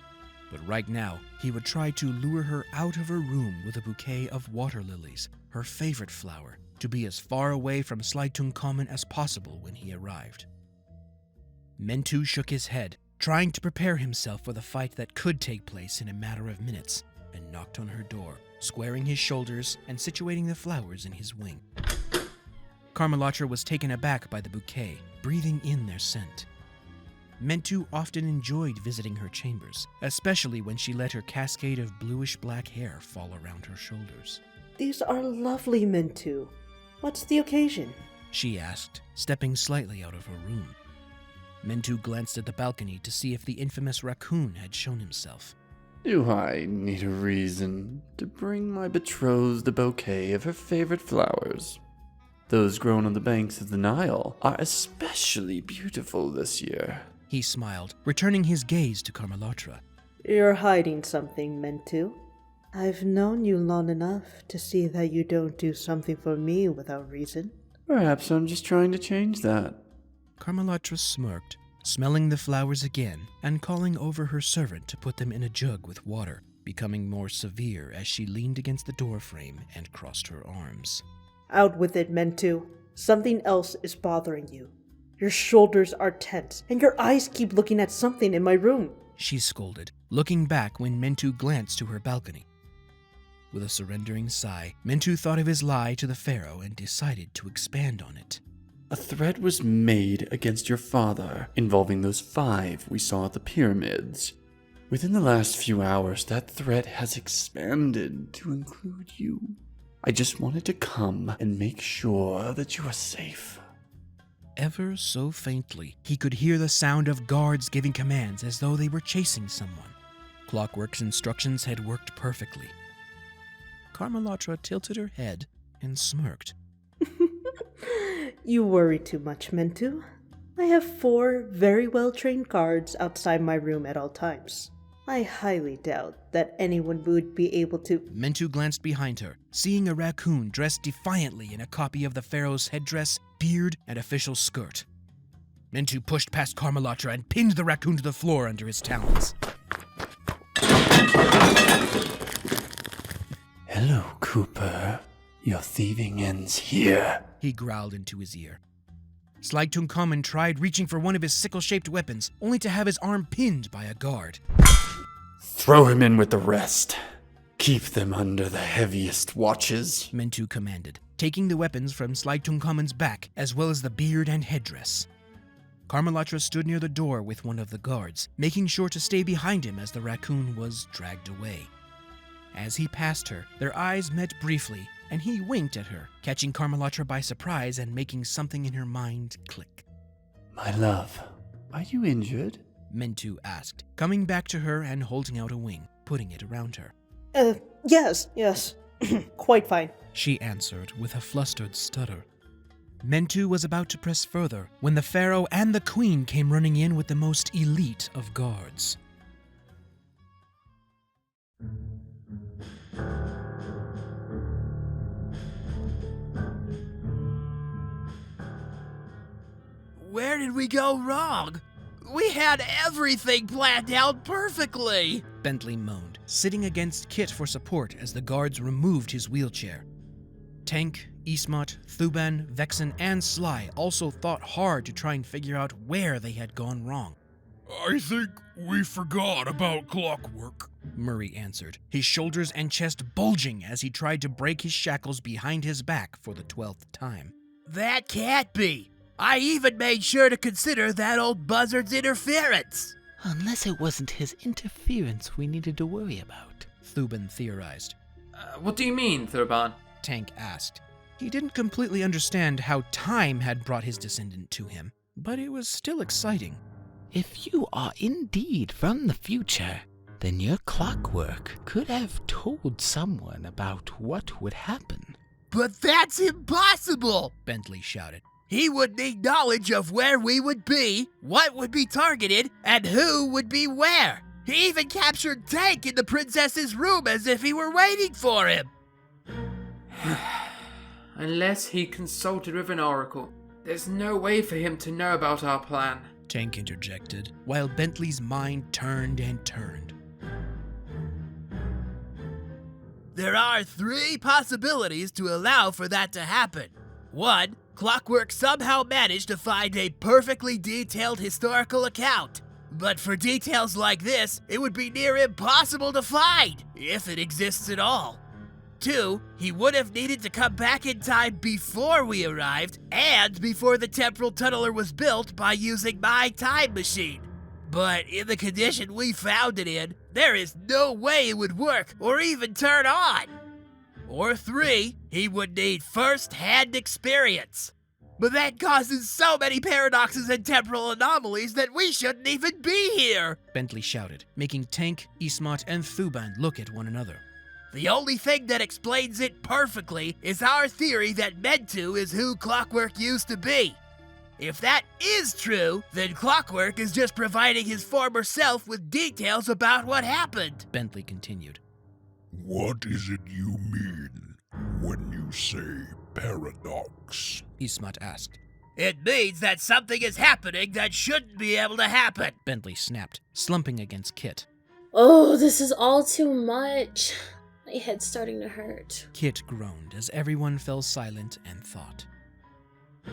But right now, he would try to lure her out of her room with a bouquet of water lilies, her favorite flower, to be as far away from Slytunkahmen as possible when he arrived. Mentu shook his head, trying to prepare himself for the fight that could take place in a matter of minutes, and knocked on her door, squaring his shoulders and situating the flowers in his wing. Carmelatra was taken aback by the bouquet, breathing in their scent. Mentu often enjoyed visiting her chambers, especially when she let her cascade of bluish-black hair fall around her shoulders. These are lovely, Mentu. What's the occasion? She asked, stepping slightly out of her room. Mentu glanced at the balcony to see if the infamous raccoon had shown himself. Do I need a reason to bring my betrothed a bouquet of her favorite flowers? Those grown on the banks of the Nile are especially beautiful this year. He smiled, returning his gaze to Carmelatra. You're hiding something, Mentu. I've known you long enough to see that you don't do something for me without reason. Perhaps I'm just trying to change that. Carmelatra smirked, smelling the flowers again and calling over her servant to put them in a jug with water. becoming more severe as she leaned against the doorframe and crossed her arms. Out with it, Mentu. Something else is bothering you. Your shoulders are tense, and your eyes keep looking at something in my room. She scolded, looking back when Mentu glanced to her balcony. With a surrendering sigh, Mentu thought of his lie to the Pharaoh and decided to expand on it. A threat was made against your father involving those 5 we saw at the pyramids. Within the last few hours, that threat has expanded to include you. I just wanted to come and make sure that you are safe. Ever so faintly, he could hear the sound of guards giving commands as though they were chasing someone. Clockwerk's instructions had worked perfectly. Carmelatra tilted her head and smirked. You worry too much, Mentu. I have 4 very well-trained guards outside my room at all times. I highly doubt that anyone would be able to— Mentu glanced behind her, seeing a raccoon dressed defiantly in a copy of the Pharaoh's headdress, beard, and official skirt. Mentu pushed past Carmelatra and pinned the raccoon to the floor under his talons. Hello, Cooper. Your thieving ends here, he growled into his ear. Slytunkahmen tried reaching for one of his sickle-shaped weapons, only to have his arm pinned by a guard. Throw him in with the rest. Keep them under the heaviest watches, Mentu commanded, taking the weapons from Slytunkamen's back, as well as the beard and headdress. Carmelatra stood near the door with one of the guards, making sure to stay behind him as the raccoon was dragged away. As he passed her, their eyes met briefly, and he winked at her, catching Carmelatra by surprise and making something in her mind click. My love, are you injured? Mentu asked, coming back to her and holding out a wing, putting it around her. Yes. Quite fine, she answered with a flustered stutter. Mentu was about to press further when the Pharaoh and the Queen came running in with the most elite of guards. Where did we go wrong? We had everything planned out perfectly, Bentley moaned, sitting against Kit for support as the guards removed his wheelchair. Tank, Ismat, Thuban, Vexen, and Sly also thought hard to try and figure out where they had gone wrong. I think we forgot about Clockwerk, Murray answered, his shoulders and chest bulging as he tried to break his shackles behind his back for the 12th time. That can't be. I even made sure to consider that old buzzard's interference. Unless it wasn't his interference we needed to worry about, Thuban theorized. What do you mean, Thuban? Tank asked. He didn't completely understand how time had brought his descendant to him, but it was still exciting. If you are indeed from the future, then your Clockwerk could have told someone about what would happen. But that's impossible, Bentley shouted. He would need knowledge of where we would be, what would be targeted, and who would be where. He even captured Tank in the princess's room as if he were waiting for him. Unless he consulted with an oracle, there's no way for him to know about our plan, Tank interjected, while Bentley's mind turned and turned. There are 3 possibilities to allow for that to happen. 1, Clockwerk somehow managed to find a perfectly detailed historical account. But for details like this, it would be near impossible to find, if it exists at all. 2, he would have needed to come back in time before we arrived, and before the temporal tunneler was built by using my time machine. But in the condition we found it in, there is no way it would work or even turn on. Or 3, he would need first-hand experience. But that causes so many paradoxes and temporal anomalies that we shouldn't even be here, Bentley shouted, making Tank, Ismat, and Thuban look at one another. The only thing that explains it perfectly is our theory that Mentu is who Clockwerk used to be. If that is true, then Clockwerk is just providing his former self with details about what happened, Bentley continued. What is it you mean when you say paradox? Ismat asked. It means that something is happening that shouldn't be able to happen, Bentley snapped, slumping against Kit. Oh, this is all too much. My head's starting to hurt. Kit groaned as everyone fell silent and thought.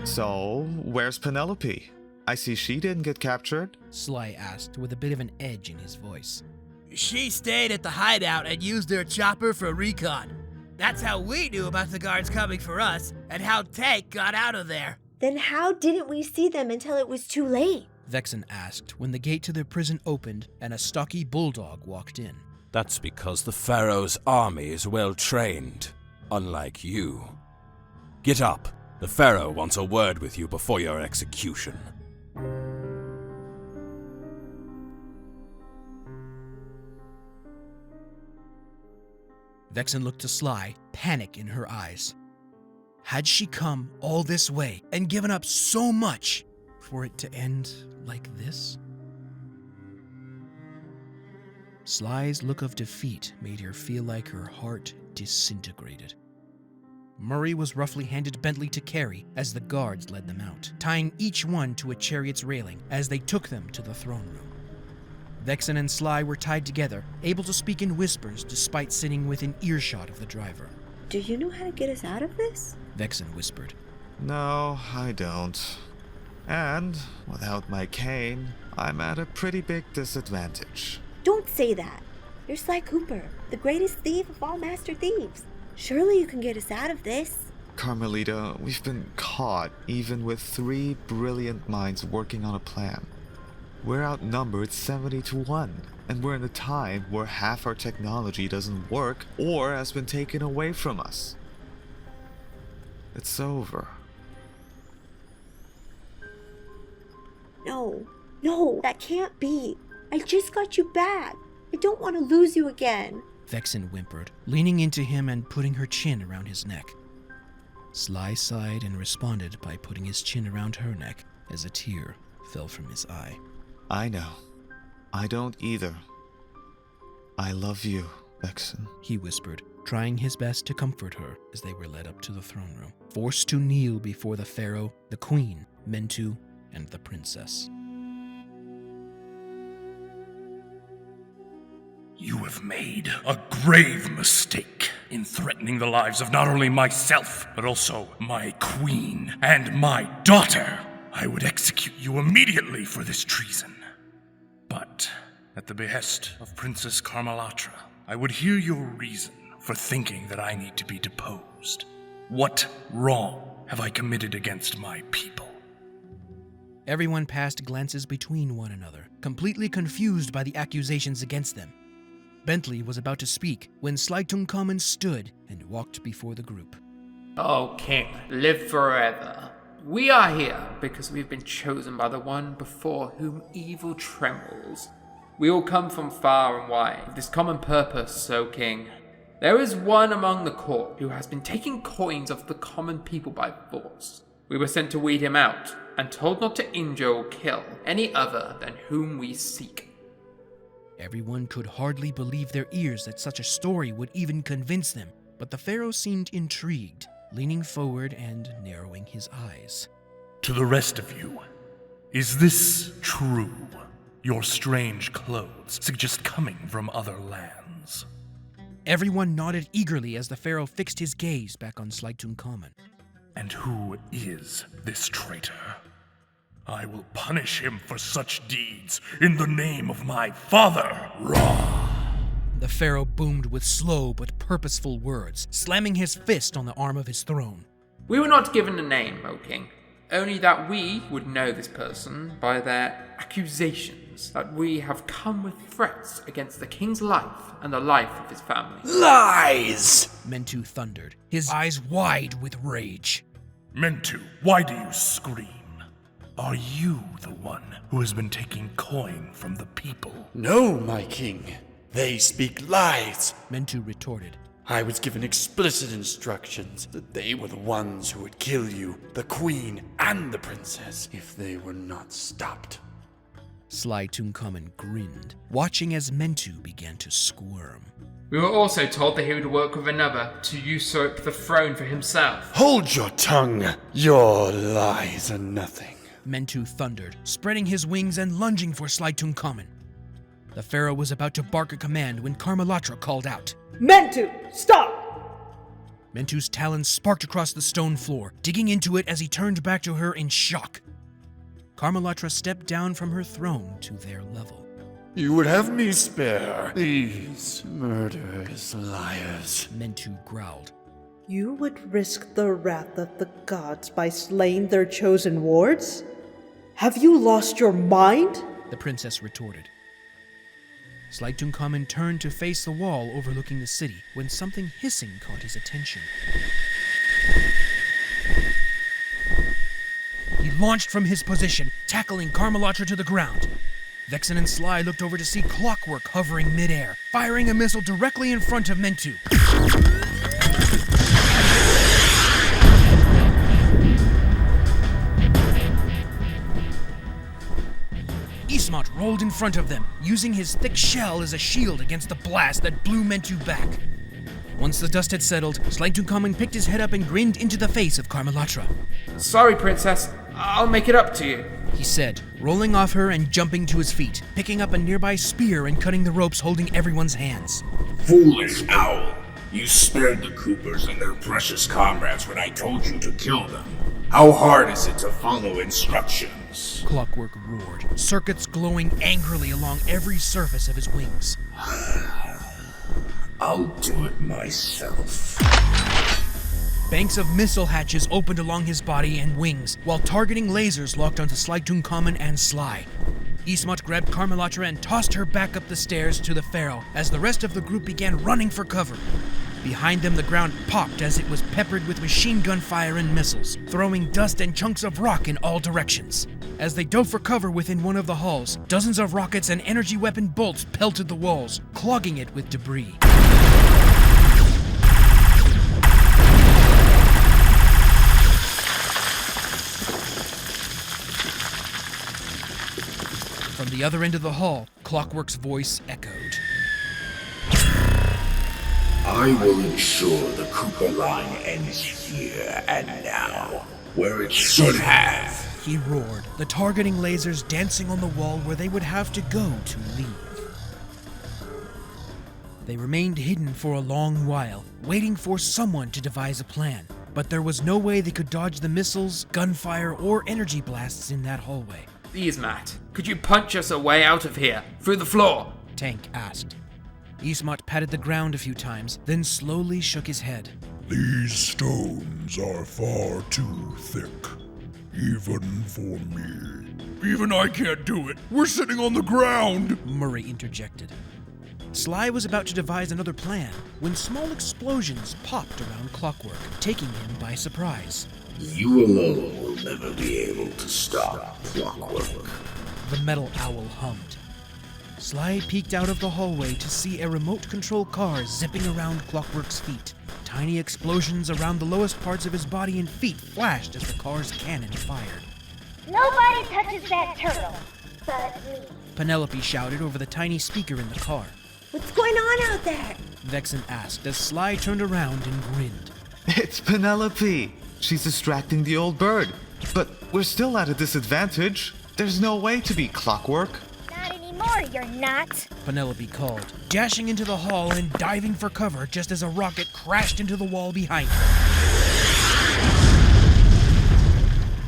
So, where's Penelope? I see she didn't get captured. Sly asked with a bit of an edge in his voice. She stayed at the hideout and used her chopper for recon. That's how we knew about the guards coming for us and how Tank got out of there. Then how didn't we see them until it was too late? Vexen asked when the gate to their prison opened and a stocky bulldog walked in. That's because the Pharaoh's army is well trained, unlike you. Get up. The Pharaoh wants a word with you before your execution. Vexen looked to Sly, panic in her eyes. Had she come all this way and given up so much for it to end like this? Sly's look of defeat made her feel like her heart disintegrated. Murray was roughly handed Bentley to carry as the guards led them out, tying each one to a chariot's railing as they took them to the throne room. Vexen and Sly were tied together, able to speak in whispers despite sitting within earshot of the driver. Do you know how to get us out of this? Vexen whispered. No, I don't. And, without my cane, I'm at a pretty big disadvantage. Don't say that. You're Sly Cooper, the greatest thief of all master thieves. Surely you can get us out of this. Carmelita, we've been caught, even with 3 brilliant minds working on a plan. We're outnumbered 70-1, and we're in a time where half our technology doesn't work or has been taken away from us. It's over. No, that can't be. I just got you back. I don't want to lose you again. Vexen whimpered, leaning into him and putting her chin around his neck. Sly sighed and responded by putting his chin around her neck as a tear fell from his eye. I know. I don't either. I love you, Vexen, he whispered, trying his best to comfort her as they were led up to the throne room, forced to kneel before the Pharaoh, the Queen, Mentu, and the Princess. You have made a grave mistake in threatening the lives of not only myself, but also my queen and my daughter. I would execute you immediately for this treason. But, at the behest of Princess Carmelatra, I would hear your reason for thinking that I need to be deposed. What wrong have I committed against my people? Everyone passed glances between one another, completely confused by the accusations against them. Bentley was about to speak when Slytunkahmen stood and walked before the group. Oh, King, live forever. We are here because we've been chosen by the one before whom evil trembles. We all come from far and wide with this common purpose, O King. There is one among the court who has been taking coins of the common people by force. We were sent to weed him out and told not to injure or kill any other than whom we seek. Everyone could hardly believe their ears that such a story would even convince them, but the Pharaoh seemed intrigued, leaning forward and narrowing his eyes. To the rest of you, is this true? Your strange clothes suggest coming from other lands. Everyone nodded eagerly as the Pharaoh fixed his gaze back on Slytunkahmen. And who is this traitor? I will punish him for such deeds in the name of my father, Ra. The Pharaoh boomed with slow but purposeful words, slamming his fist on the arm of his throne. We were not given a name, O King. Only that we would know this person by their accusations that we have come with threats against the king's life and the life of his family. Lies! Mentu thundered, his eyes wide with rage. Mentu, why do you scream? Are you the one who has been taking coin from the people? No, my king. They speak lies, Mentu retorted. I was given explicit instructions that they were the ones who would kill you, the queen and the princess, if they were not stopped. Slytunkahmen grinned, watching as Mentu began to squirm. We were also told that he would work with another to usurp the throne for himself. Hold your tongue! Your lies are nothing. Mentu thundered, spreading his wings and lunging for Slytunkahmen. The Pharaoh was about to bark a command when Carmelatra called out. Mentu, stop! Mentu's talons sparked across the stone floor, digging into it as he turned back to her in shock. Carmelatra stepped down from her throne to their level. You would have me spare these murderous liars, Mentu growled. You would risk the wrath of the gods by slaying their chosen wards? Have you lost your mind? The princess retorted. Slytunkahmen turned to face the wall overlooking the city when something hissing caught his attention. He launched from his position, tackling Carmelatra to the ground. Vexen and Sly looked over to see Clockwerk hovering midair, firing a missile directly in front of Mentu. Ismat rolled in front of them, using his thick shell as a shield against the blast that blew Mentu back. Once the dust had settled, Slytunkahmen picked his head up and grinned into the face of Carmelatra. Sorry, princess. I'll make it up to you, he said, rolling off her and jumping to his feet, picking up a nearby spear and cutting the ropes holding everyone's hands. Foolish owl! You spared the Coopers and their precious comrades when I told you to kill them. How hard is it to follow instructions? Clockwerk roared, circuits glowing angrily along every surface of his wings. I'll do it myself. Banks of missile hatches opened along his body and wings, while targeting lasers locked onto Slytunkahmen and Sly. Ismat grabbed Carmelatra and tossed her back up the stairs to the Pharaoh as the rest of the group began running for cover. Behind them, the ground popped as it was peppered with machine gun fire and missiles, throwing dust and chunks of rock in all directions. As they dove for cover within one of the halls, dozens of rockets and energy weapon bolts pelted the walls, clogging it with debris. From the other end of the hall, Clockwerk's voice echoed. I will ensure the Cooper line ends here and now, where it should have. He roared, the targeting lasers dancing on the wall where they would have to go to leave. They remained hidden for a long while, waiting for someone to devise a plan. But there was no way they could dodge the missiles, gunfire, or energy blasts in that hallway. Ismat, could you punch us a way out of here, through the floor? Tank asked. Ismat patted the ground a few times, then slowly shook his head. These stones are far too thick, even for me. Even I can't do it. We're sitting on the ground, Murray interjected. Sly was about to devise another plan when small explosions popped around Clockwerk, taking him by surprise. You alone will never be able to stop Clockwerk. The metal owl hummed. Sly peeked out of the hallway to see a remote control car zipping around Clockwerk's feet. Tiny explosions around the lowest parts of his body and feet flashed as the car's cannon fired. Nobody touches that turtle, but me. Penelope shouted over the tiny speaker in the car. What's going on out there? Vexen asked as Sly turned around and grinned. It's Penelope. She's distracting the old bird. But we're still at a disadvantage. There's no way to beat Clockwerk. Not anymore, you're not. Penelope called, dashing into the hall and diving for cover just as a rocket crashed into the wall behind her.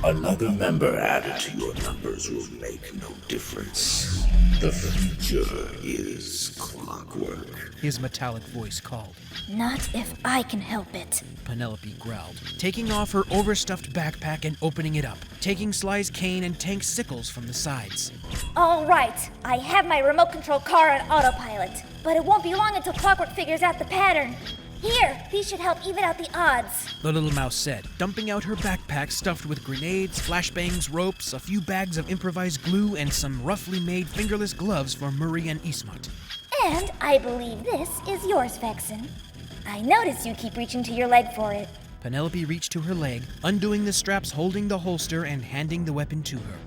Another member added to your numbers will make no difference. The future is Clockwerk. His metallic voice called. Not if I can help it, Penelope growled, taking off her overstuffed backpack and opening it up, taking Sly's cane and Tank's sickles from the sides. All right, I have my remote control car on autopilot, but it won't be long until Clockwerk figures out the pattern. Here, these should help even out the odds, the little mouse said, dumping out her backpack stuffed with grenades, flashbangs, ropes, a few bags of improvised glue, and some roughly made fingerless gloves for Murray and Ismat. And I believe this is yours, Vexen. I notice you keep reaching to your leg for it. Penelope reached to her leg, undoing the straps holding the holster and handing the weapon to her.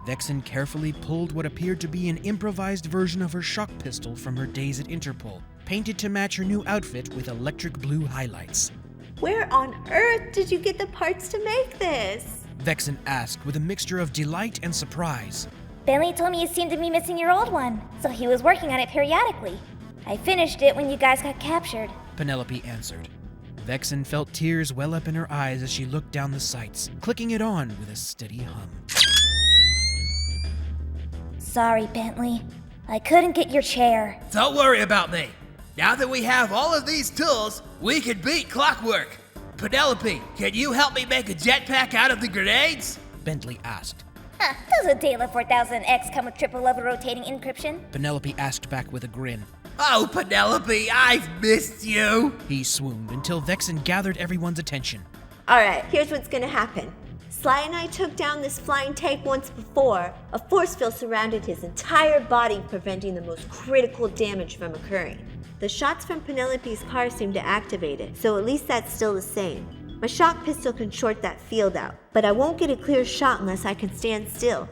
Vexen carefully pulled what appeared to be an improvised version of her shock pistol from her days at Interpol, painted to match her new outfit with electric blue highlights. Where on earth did you get the parts to make this? Vexen asked with a mixture of delight and surprise. Bentley told me you seemed to be missing your old one, so he was working on it periodically. I finished it when you guys got captured. Penelope answered. Vexen felt tears well up in her eyes as she looked down the sights, clicking it on with a steady hum. Sorry, Bentley. I couldn't get your chair. Don't worry about me. Now that we have all of these tools, we can beat Clockwerk. Penelope, can you help me make a jetpack out of the grenades? Bentley asked. Huh, does a Dela 4000X come with triple level rotating encryption? Penelope asked back with a grin. Oh, Penelope, I've missed you. He swooned until Vexen gathered everyone's attention. Alright, here's what's gonna happen. Sly and I took down this flying tank once before. A force field surrounded his entire body, preventing the most critical damage from occurring. The shots from Penelope's car seem to activate it, so at least that's still the same. My shock pistol can short that field out, but I won't get a clear shot unless I can stand still.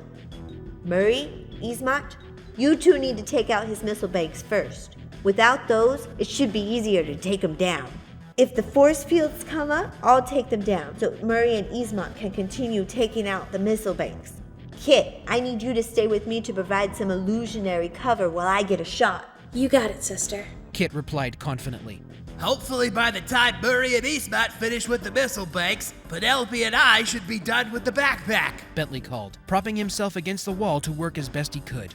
Murray, Ismat, you two need to take out his missile banks first. Without those, it should be easier to take him down. If the force fields come up, I'll take them down, so Murray and Ismat can continue taking out the missile banks. Kit, I need you to stay with me to provide some illusionary cover while I get a shot. You got it, sister. Kit replied confidently. Hopefully by the time Murray and Ismat finish with the missile banks, Penelope and I should be done with the backpack. Bentley called, propping himself against the wall to work as best he could.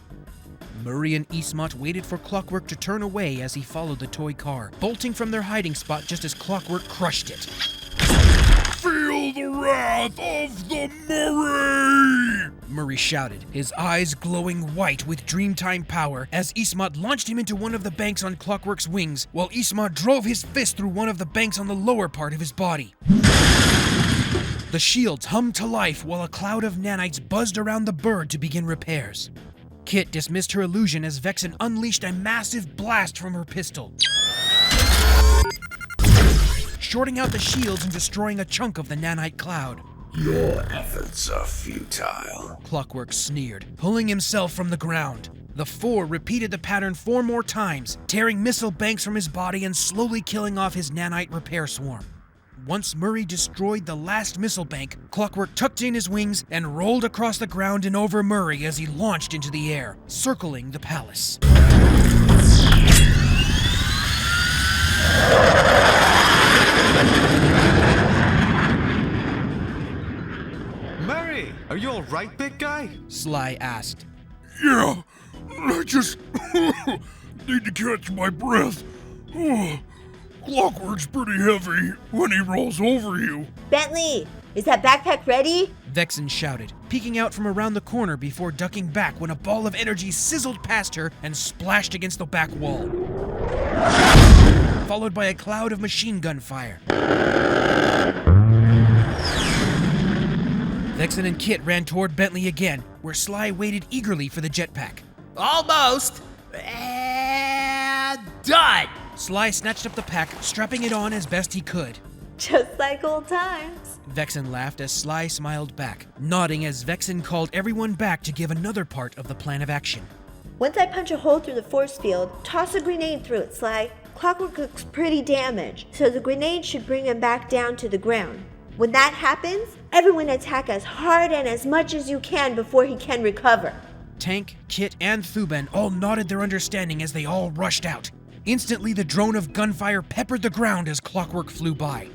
Murray and Ismat waited for Clockwerk to turn away as he followed the toy car, bolting from their hiding spot just as Clockwerk crushed it. Feel the wrath of the Murray! Murray shouted, his eyes glowing white with Dreamtime power as Ismat launched him into one of the banks on Clockwerk's wings, while Ismat drove his fist through one of the banks on the lower part of his body. The shields hummed to life while a cloud of nanites buzzed around the bird to begin repairs. Kit dismissed her illusion as Vexen unleashed a massive blast from her pistol, shorting out the shields and destroying a chunk of the nanite cloud. Your efforts are futile. Clockwerk sneered, pulling himself from the ground. The four repeated the pattern 4 more times, tearing missile banks from his body and slowly killing off his nanite repair swarm. Once Murray destroyed the last missile bank, Clockwerk tucked in his wings and rolled across the ground and over Murray as he launched into the air, circling the palace. Murray, are you alright, big guy? Sly asked. Yeah, I just need to catch my breath. Clockwerk's pretty heavy when he rolls over you. Bentley, is that backpack ready? Vexen shouted, peeking out from around the corner before ducking back when a ball of energy sizzled past her and splashed against the back wall, followed by a cloud of machine gun fire. Vexen and Kit ran toward Bentley again, where Sly waited eagerly for the jetpack. Almost. And done. Sly snatched up the pack, strapping it on as best he could. Just like old times. Vexen laughed as Sly smiled back, nodding as Vexen called everyone back to give another part of the plan of action. Once I punch a hole through the force field, toss a grenade through it, Sly. Clockwerk looks pretty damaged, so the grenade should bring him back down to the ground. When that happens, everyone attack as hard and as much as you can before he can recover. Tank, Kit, and Thuban all nodded their understanding as they all rushed out. Instantly, the drone of gunfire peppered the ground as Clockwerk flew by.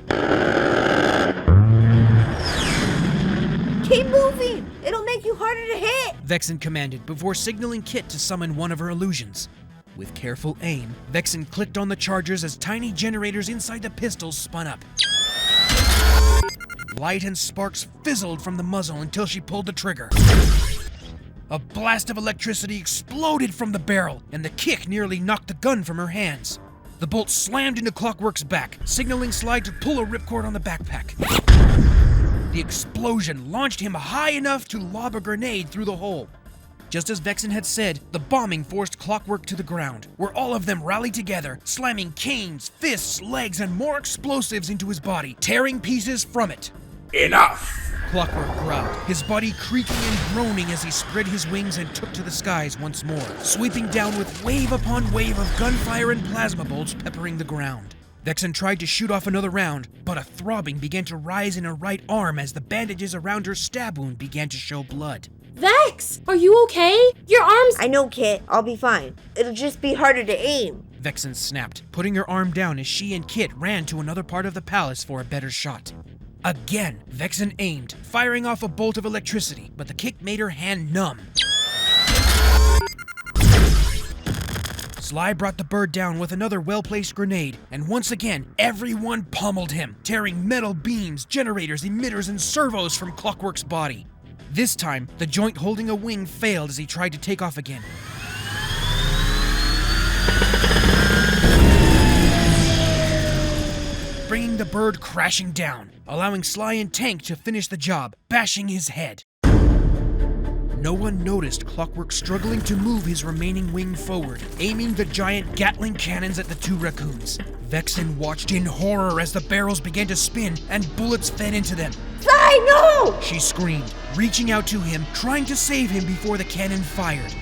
Keep moving! It'll make you harder to hit! Vexen commanded before signaling Kit to summon one of her illusions. With careful aim, Vexen clicked on the chargers as tiny generators inside the pistols spun up. Light and sparks fizzled from the muzzle until she pulled the trigger. A blast of electricity exploded from the barrel, and the kick nearly knocked the gun from her hands. The bolt slammed into Clockwerk's back, signaling Sly to pull a ripcord on the backpack. The explosion launched him high enough to lob a grenade through the hole. Just as Vexen had said, the bombing forced Clockwerk to the ground, where all of them rallied together, slamming canes, fists, legs, and more explosives into his body, tearing pieces from it. Enough! Clockwerk growled, his body creaking and groaning as he spread his wings and took to the skies once more, sweeping down with wave upon wave of gunfire and plasma bolts peppering the ground. Vexen tried to shoot off another round, but a throbbing began to rise in her right arm as the bandages around her stab wound began to show blood. Vex, are you okay? Your arms— I know, Kit. I'll be fine. It'll just be harder to aim. Vexen snapped, putting her arm down as she and Kit ran to another part of the palace for a better shot. Again, Vexen aimed, firing off a bolt of electricity, but the kick made her hand numb. Sly brought the bird down with another well-placed grenade, and once again, everyone pummeled him, tearing metal beams, generators, emitters, and servos from Clockwerk's body. This time, the joint holding a wing failed as he tried to take off again. Bringing the bird crashing down, allowing Sly and Tank to finish the job, bashing his head. No one noticed Clockwerk struggling to move his remaining wing forward, aiming the giant Gatling cannons at the two raccoons. Vexen watched in horror as the barrels began to spin and bullets fed into them. Sly, no! She screamed, reaching out to him, trying to save him before the cannon fired.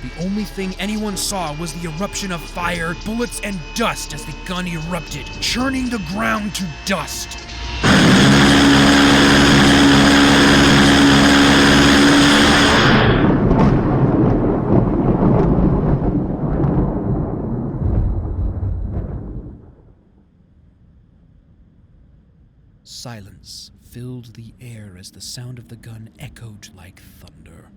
The only thing anyone saw was the eruption of fire, bullets, and dust as the gun erupted, churning the ground to dust. Silence filled the air as the sound of the gun echoed like thunder.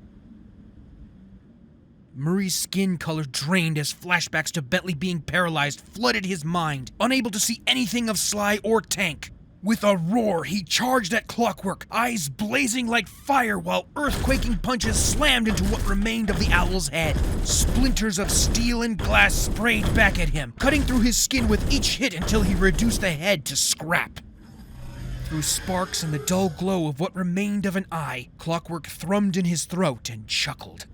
Murray's skin color drained as flashbacks to Bentley being paralyzed flooded his mind, unable to see anything of Sly or Tank. With a roar, he charged at Clockwerk, eyes blazing like fire while earthquaking punches slammed into what remained of the owl's head. Splinters of steel and glass sprayed back at him, cutting through his skin with each hit until he reduced the head to scrap. Through sparks and the dull glow of what remained of an eye, Clockwerk thrummed in his throat and chuckled.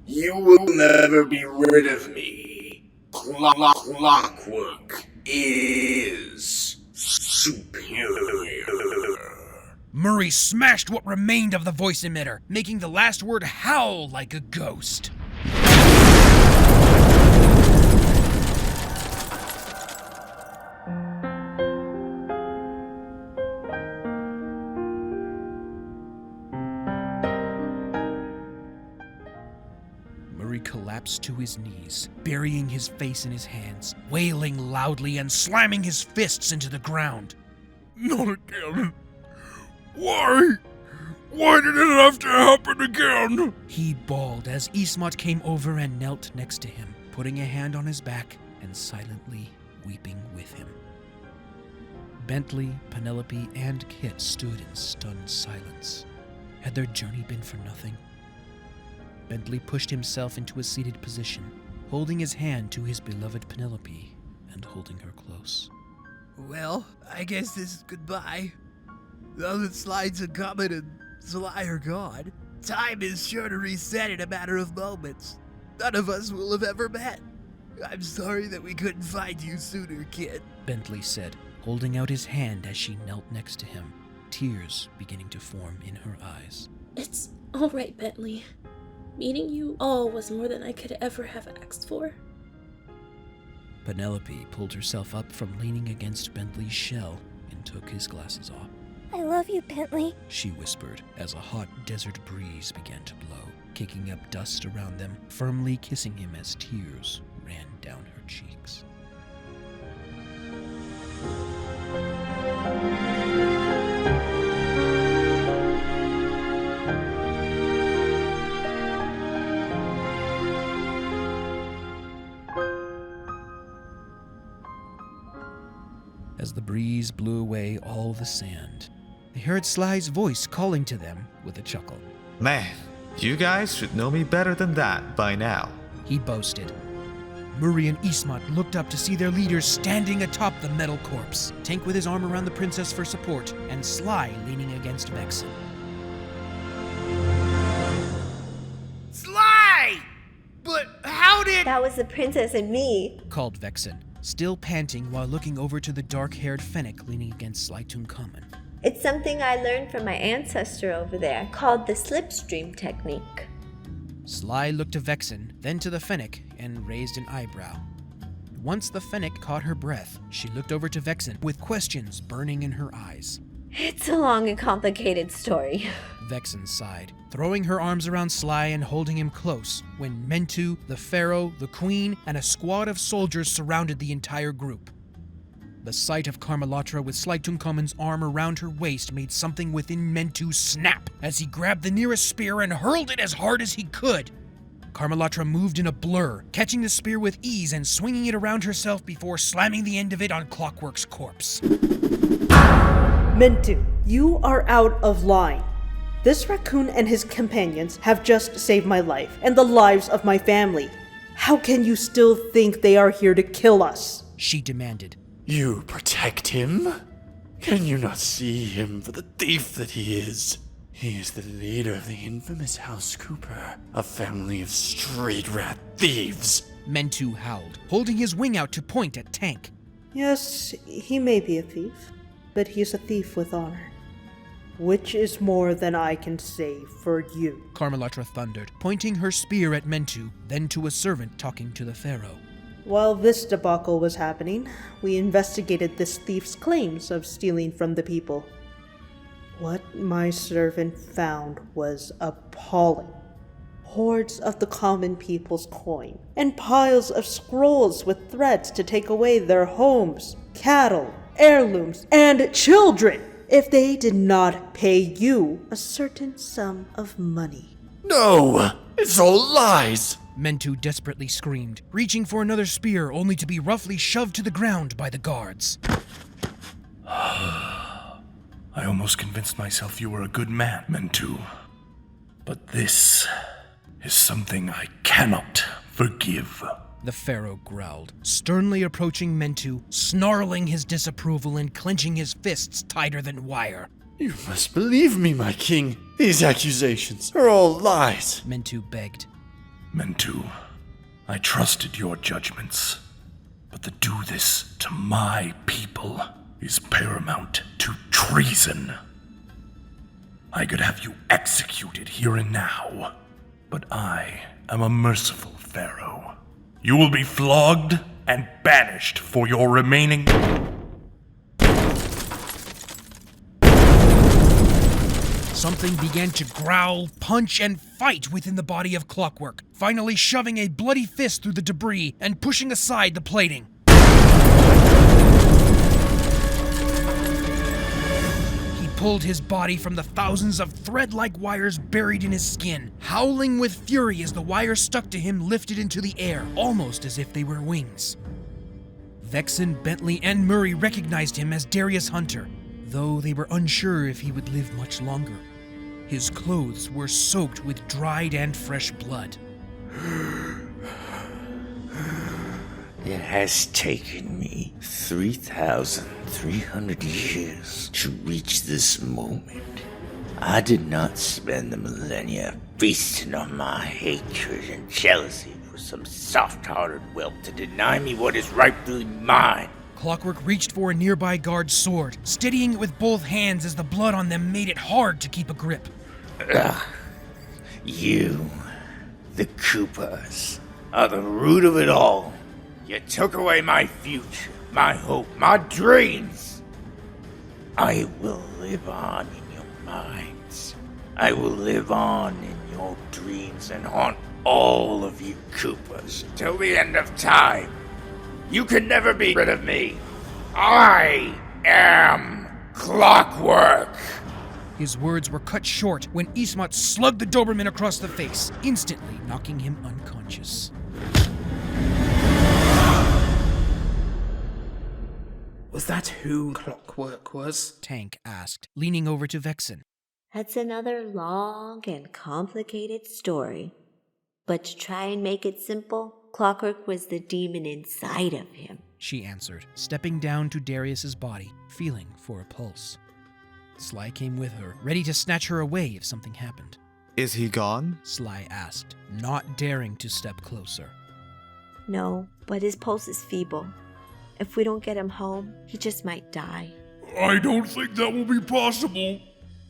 You will never be rid of me. Clockwerk is superior. Murray smashed what remained of the voice emitter, making the last word howl like a ghost. Collapsed to his knees, burying his face in his hands, wailing loudly and slamming his fists into the ground. Not again. Why? Why did it have to happen again? He bawled as Ismat came over and knelt next to him, putting a hand on his back and silently weeping with him. Bentley, Penelope, and Kit stood in stunned silence. Had their journey been for nothing? Bentley pushed himself into a seated position, holding his hand to his beloved Penelope and holding her close. Well, I guess this is goodbye. Now that Slytunkahmen and Sly are gone, time is sure to reset in a matter of moments. None of us will have ever met. I'm sorry that we couldn't find you sooner, kid, Bentley said, holding out his hand as she knelt next to him, tears beginning to form in her eyes. It's all right, Bentley. Meeting you all was more than I could ever have asked for. Penelope pulled herself up from leaning against Bentley's shell and took his glasses off. I love you, Bentley, she whispered as a hot desert breeze began to blow, kicking up dust around them, firmly kissing him as tears ran down her cheeks. As the breeze blew away all the sand, they heard Sly's voice calling to them with a chuckle. Man, you guys should know me better than that by now, he boasted. Murray and Ismat looked up to see their leaders standing atop the metal corpse, Tank with his arm around the princess for support, and Sly leaning against Vexen. Sly! But how did— That was the princess and me, called Vexen, still panting while looking over to the dark-haired Fennec leaning against Slytunkahmen. It's something I learned from my ancestor over there, called the slipstream technique. Sly looked to Vexen, then to the Fennec, and raised an eyebrow. Once the Fennec caught her breath, she looked over to Vexen with questions burning in her eyes. It's a long and complicated story. Vexen sighed, throwing her arms around Sly and holding him close when Mentu, the Pharaoh, the Queen, and a squad of soldiers surrounded the entire group. The sight of Carmelatra with Slytunkahmen's arm around her waist made something within Mentu snap as he grabbed the nearest spear and hurled it as hard as he could. Carmelatra moved in a blur, catching the spear with ease and swinging it around herself before slamming the end of it on Clockwerk's corpse. Mentu, you are out of line. This raccoon and his companions have just saved my life and the lives of my family. How can you still think they are here to kill us? She demanded. You protect him? Can you not see him for the thief that he is? He is the leader of the infamous House Cooper, a family of street rat thieves. Mentu howled, holding his wing out to point at Tank. Yes, he may be a thief, but he is a thief with honor. Which is more than I can say for you. Carmelatra thundered, pointing her spear at Mentu, then to a servant talking to the Pharaoh. While this debacle was happening, we investigated this thief's claims of stealing from the people. What my servant found was appalling. Hordes of the common people's coin, and piles of scrolls with threats to take away their homes, cattle, heirlooms, and children if they did not pay you a certain sum of money. No! It's all lies! Mentu desperately screamed, reaching for another spear only to be roughly shoved to the ground by the guards. I almost convinced myself you were a good man, Mentu. But this is something I cannot forgive. The Pharaoh growled, sternly approaching Mentu, snarling his disapproval and clenching his fists tighter than wire. You must believe me, my king. These accusations are all lies. Mentu begged. Mentu, I trusted your judgments, but to do this to my people is paramount to treason. I could have you executed here and now, but I am a merciful Pharaoh. You will be flogged and banished for your remaining... Something began to growl, punch, and fight within the body of Clockwerk, finally shoving a bloody fist through the debris and pushing aside the plating. He pulled his body from the thousands of thread-like wires buried in his skin, howling with fury as the wires stuck to him lifted into the air, almost as if they were wings. Vexen, Bentley, and Murray recognized him as Darius Hunter, though they were unsure if he would live much longer. His clothes were soaked with dried and fresh blood. It has taken me 3,300 years to reach this moment. I did not spend the millennia feasting on my hatred and jealousy for some soft-hearted whelp to deny me what is rightfully mine. Clockwerk reached for a nearby guard's sword, steadying it with both hands as the blood on them made it hard to keep a grip. You, the Coopers, are the root of it all. You took away my future, my hope, my dreams. I will live on in your minds. I will live on in your dreams and haunt all of you Coopers till the end of time. You can never be rid of me. I am Clockwerk. His words were cut short when Ismat slugged the Doberman across the face, instantly knocking him unconscious. Was that who Clockwerk was? Tank asked, leaning over to Vexen. That's another long and complicated story. But to try and make it simple, Clockwerk was the demon inside of him. She answered, stepping down to Darius's body, feeling for a pulse. Sly came with her, ready to snatch her away if something happened. Is he gone? Sly asked, not daring to step closer. No, but his pulse is feeble. If we don't get him home, he just might die. I don't think that will be possible.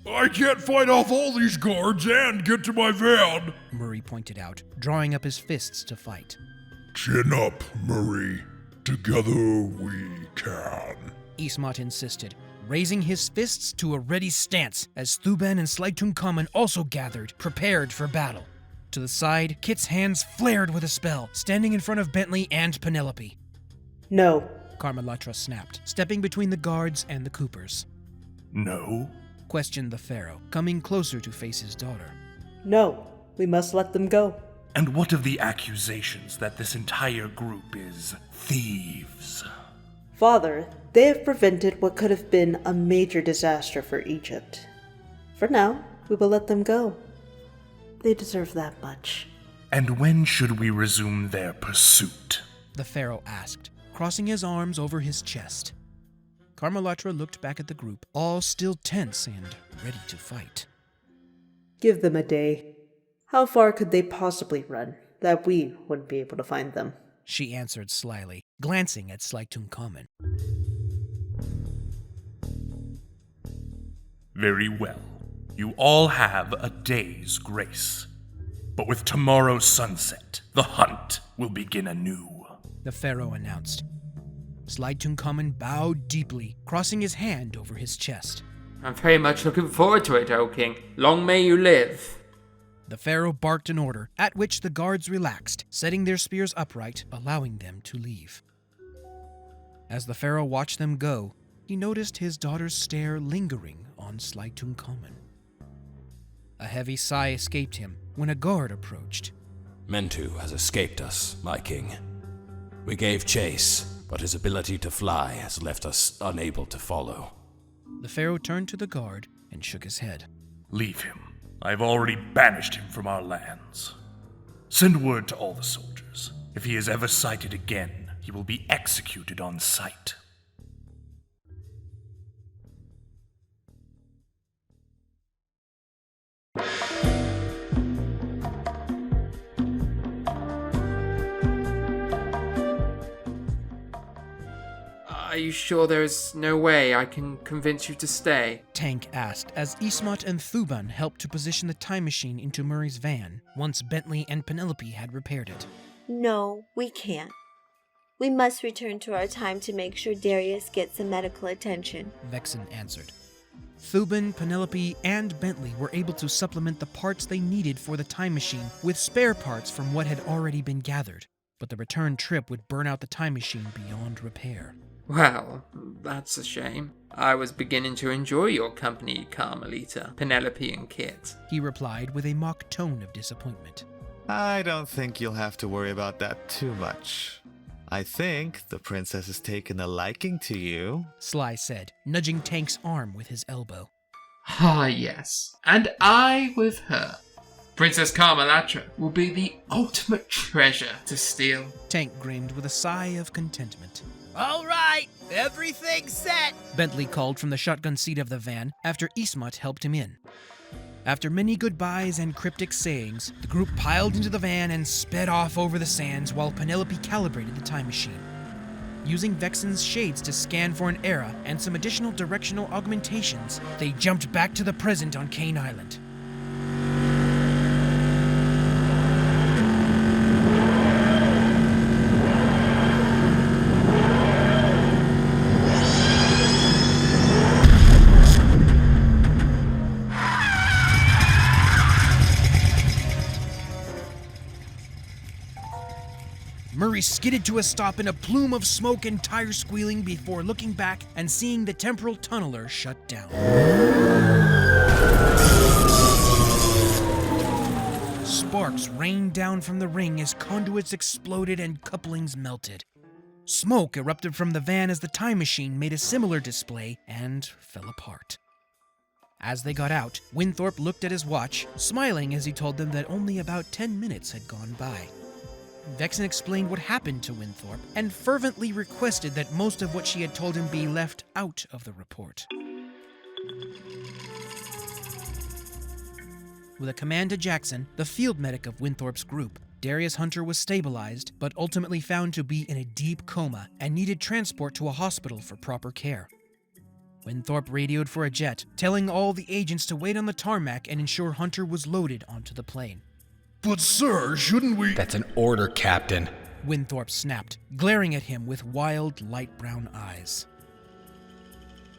I can't fight off all these guards and get to my van. Murray pointed out, drawing up his fists to fight. Chin up, Murray. Together we can. Ismat insisted, raising his fists to a ready stance as Thuban and Slytunkahmen also gathered, prepared for battle. To the side, Kit's hands flared with a spell, standing in front of Bentley and Penelope. No, Carmelatra snapped, stepping between the guards and the Coopers. No? Questioned the Pharaoh, coming closer to face his daughter. No, we must let them go. And what of the accusations that this entire group is thieves? Father, they have prevented what could have been a major disaster for Egypt. For now, we will let them go. They deserve that much. And when should we resume their pursuit? The Pharaoh asked, crossing his arms over his chest. Carmelatra looked back at the group, all still tense and ready to fight. Give them a day. How far could they possibly run that we wouldn't be able to find them? She answered slyly, glancing at Slytunkahmen. Very well. You all have a day's grace. But with tomorrow's sunset, the hunt will begin anew. The Pharaoh announced. Slytunkahmen bowed deeply, crossing his hand over his chest. I'm very much looking forward to it, O King. Long may you live. The Pharaoh barked an order, at which the guards relaxed, setting their spears upright, allowing them to leave. As the Pharaoh watched them go, he noticed his daughter's stare lingering on Slytunkahmen. A heavy sigh escaped him when a guard approached. Mentu has escaped us, my king. We gave chase, but his ability to fly has left us unable to follow. The Pharaoh turned to the guard and shook his head. Leave him. I've already banished him from our lands. Send word to all the soldiers. If he is ever sighted again, he will be executed on sight. Are you sure there is no way I can convince you to stay? Tank asked as Ismat and Thuban helped to position the time machine into Murray's van once Bentley and Penelope had repaired it. No, we can't. We must return to our time to make sure Darius gets some medical attention, Vexen answered. Thuban, Penelope, and Bentley were able to supplement the parts they needed for the time machine with spare parts from what had already been gathered, but the return trip would burn out the time machine beyond repair. Well, that's a shame. I was beginning to enjoy your company, Carmelita, Penelope, and Kit. He replied with a mock tone of disappointment. I don't think you'll have to worry about that too much. I think the princess has taken a liking to you, Sly said, nudging Tank's arm with his elbow. Ah, yes. And I with her. Princess Carmelatra will be the ultimate treasure to steal. Tank grinned with a sigh of contentment. All right, everything's set, Bentley called from the shotgun seat of the van after Ismat helped him in. After many goodbyes and cryptic sayings, the group piled into the van and sped off over the sands while Penelope calibrated the time machine. Using Vexen's shades to scan for an era and some additional directional augmentations, they jumped back to the present on Cane Island. Murray skidded to a stop in a plume of smoke and tire squealing before looking back and seeing the temporal tunneler shut down. Sparks rained down from the ring as conduits exploded and couplings melted. Smoke erupted from the van as the time machine made a similar display and fell apart. As they got out, Winthorpe looked at his watch, smiling as he told them that only about 10 minutes had gone by. Vexen explained what happened to Winthorpe and fervently requested that most of what she had told him be left out of the report. With a command to Jackson, the field medic of Winthorpe's group, Darius Hunter was stabilized, but ultimately found to be in a deep coma and needed transport to a hospital for proper care. Winthorpe radioed for a jet, telling all the agents to wait on the tarmac and ensure Hunter was loaded onto the plane. But sir, shouldn't we— That's an order, Captain. Winthorpe snapped, glaring at him with wild, light brown eyes.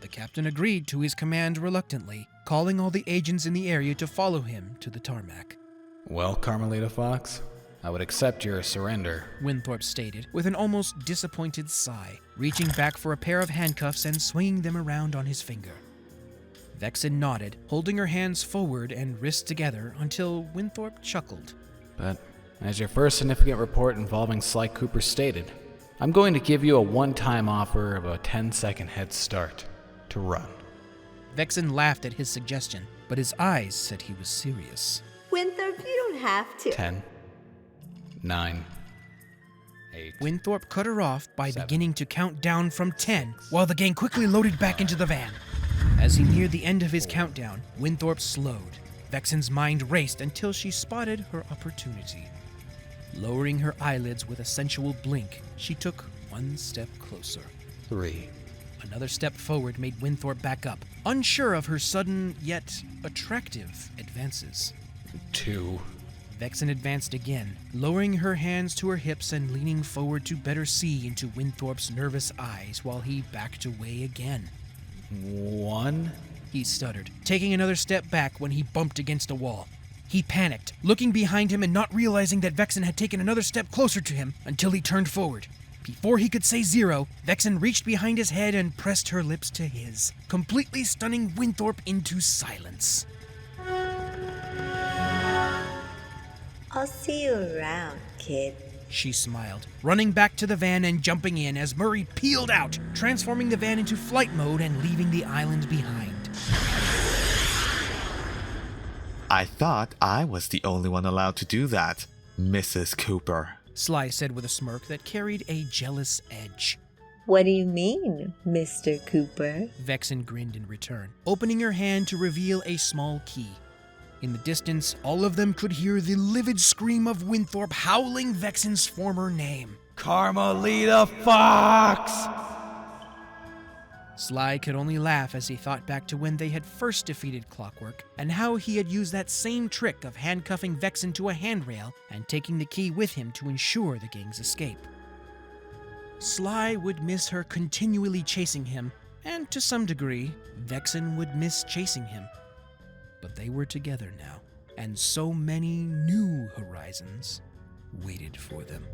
The captain agreed to his command reluctantly, calling all the agents in the area to follow him to the tarmac. Well, Carmelita Fox, I would accept your surrender, Winthorpe stated, with an almost disappointed sigh, reaching back for a pair of handcuffs and swinging them around on his finger. Vexen nodded, holding her hands forward and wrists together until Winthorpe chuckled. But as your first significant report involving Sly Cooper stated, I'm going to give you a one-time offer of a 10-second head start to run. Vexen laughed at his suggestion, but his eyes said he was serious. Winthorpe, you don't have to. 10, 9, 8. Winthorpe cut her off by beginning to count down from 10, while the gang quickly loaded back into the van. As he neared the end of his countdown, Winthorpe slowed. Vexen's mind raced until she spotted her opportunity. Lowering her eyelids with a sensual blink, she took one step closer. 3. Another step forward made Winthorpe back up, unsure of her sudden, yet attractive advances. 2. Vexen advanced again, lowering her hands to her hips and leaning forward to better see into Winthorpe's nervous eyes while he backed away again. 1. He stuttered, taking another step back when he bumped against a wall. He panicked, looking behind him and not realizing that Vexen had taken another step closer to him until he turned forward. Before he could say 0, Vexen reached behind his head and pressed her lips to his, completely stunning Winthorpe into silence. I'll see you around, kid. She smiled, running back to the van and jumping in as Murray peeled out, transforming the van into flight mode and leaving the island behind. I thought I was the only one allowed to do that, Mrs. Cooper. Sly said with a smirk that carried a jealous edge. What do you mean, Mr. Cooper? Vexen grinned in return, opening her hand to reveal a small key. In the distance, all of them could hear the livid scream of Winthorpe howling Vexen's former name. Carmelita Fox! Sly could only laugh as he thought back to when they had first defeated Clockwerk, and how he had used that same trick of handcuffing Vexen to a handrail and taking the key with him to ensure the gang's escape. Sly would miss her continually chasing him, and to some degree, Vexen would miss chasing him. But they were together now, and so many new horizons waited for them.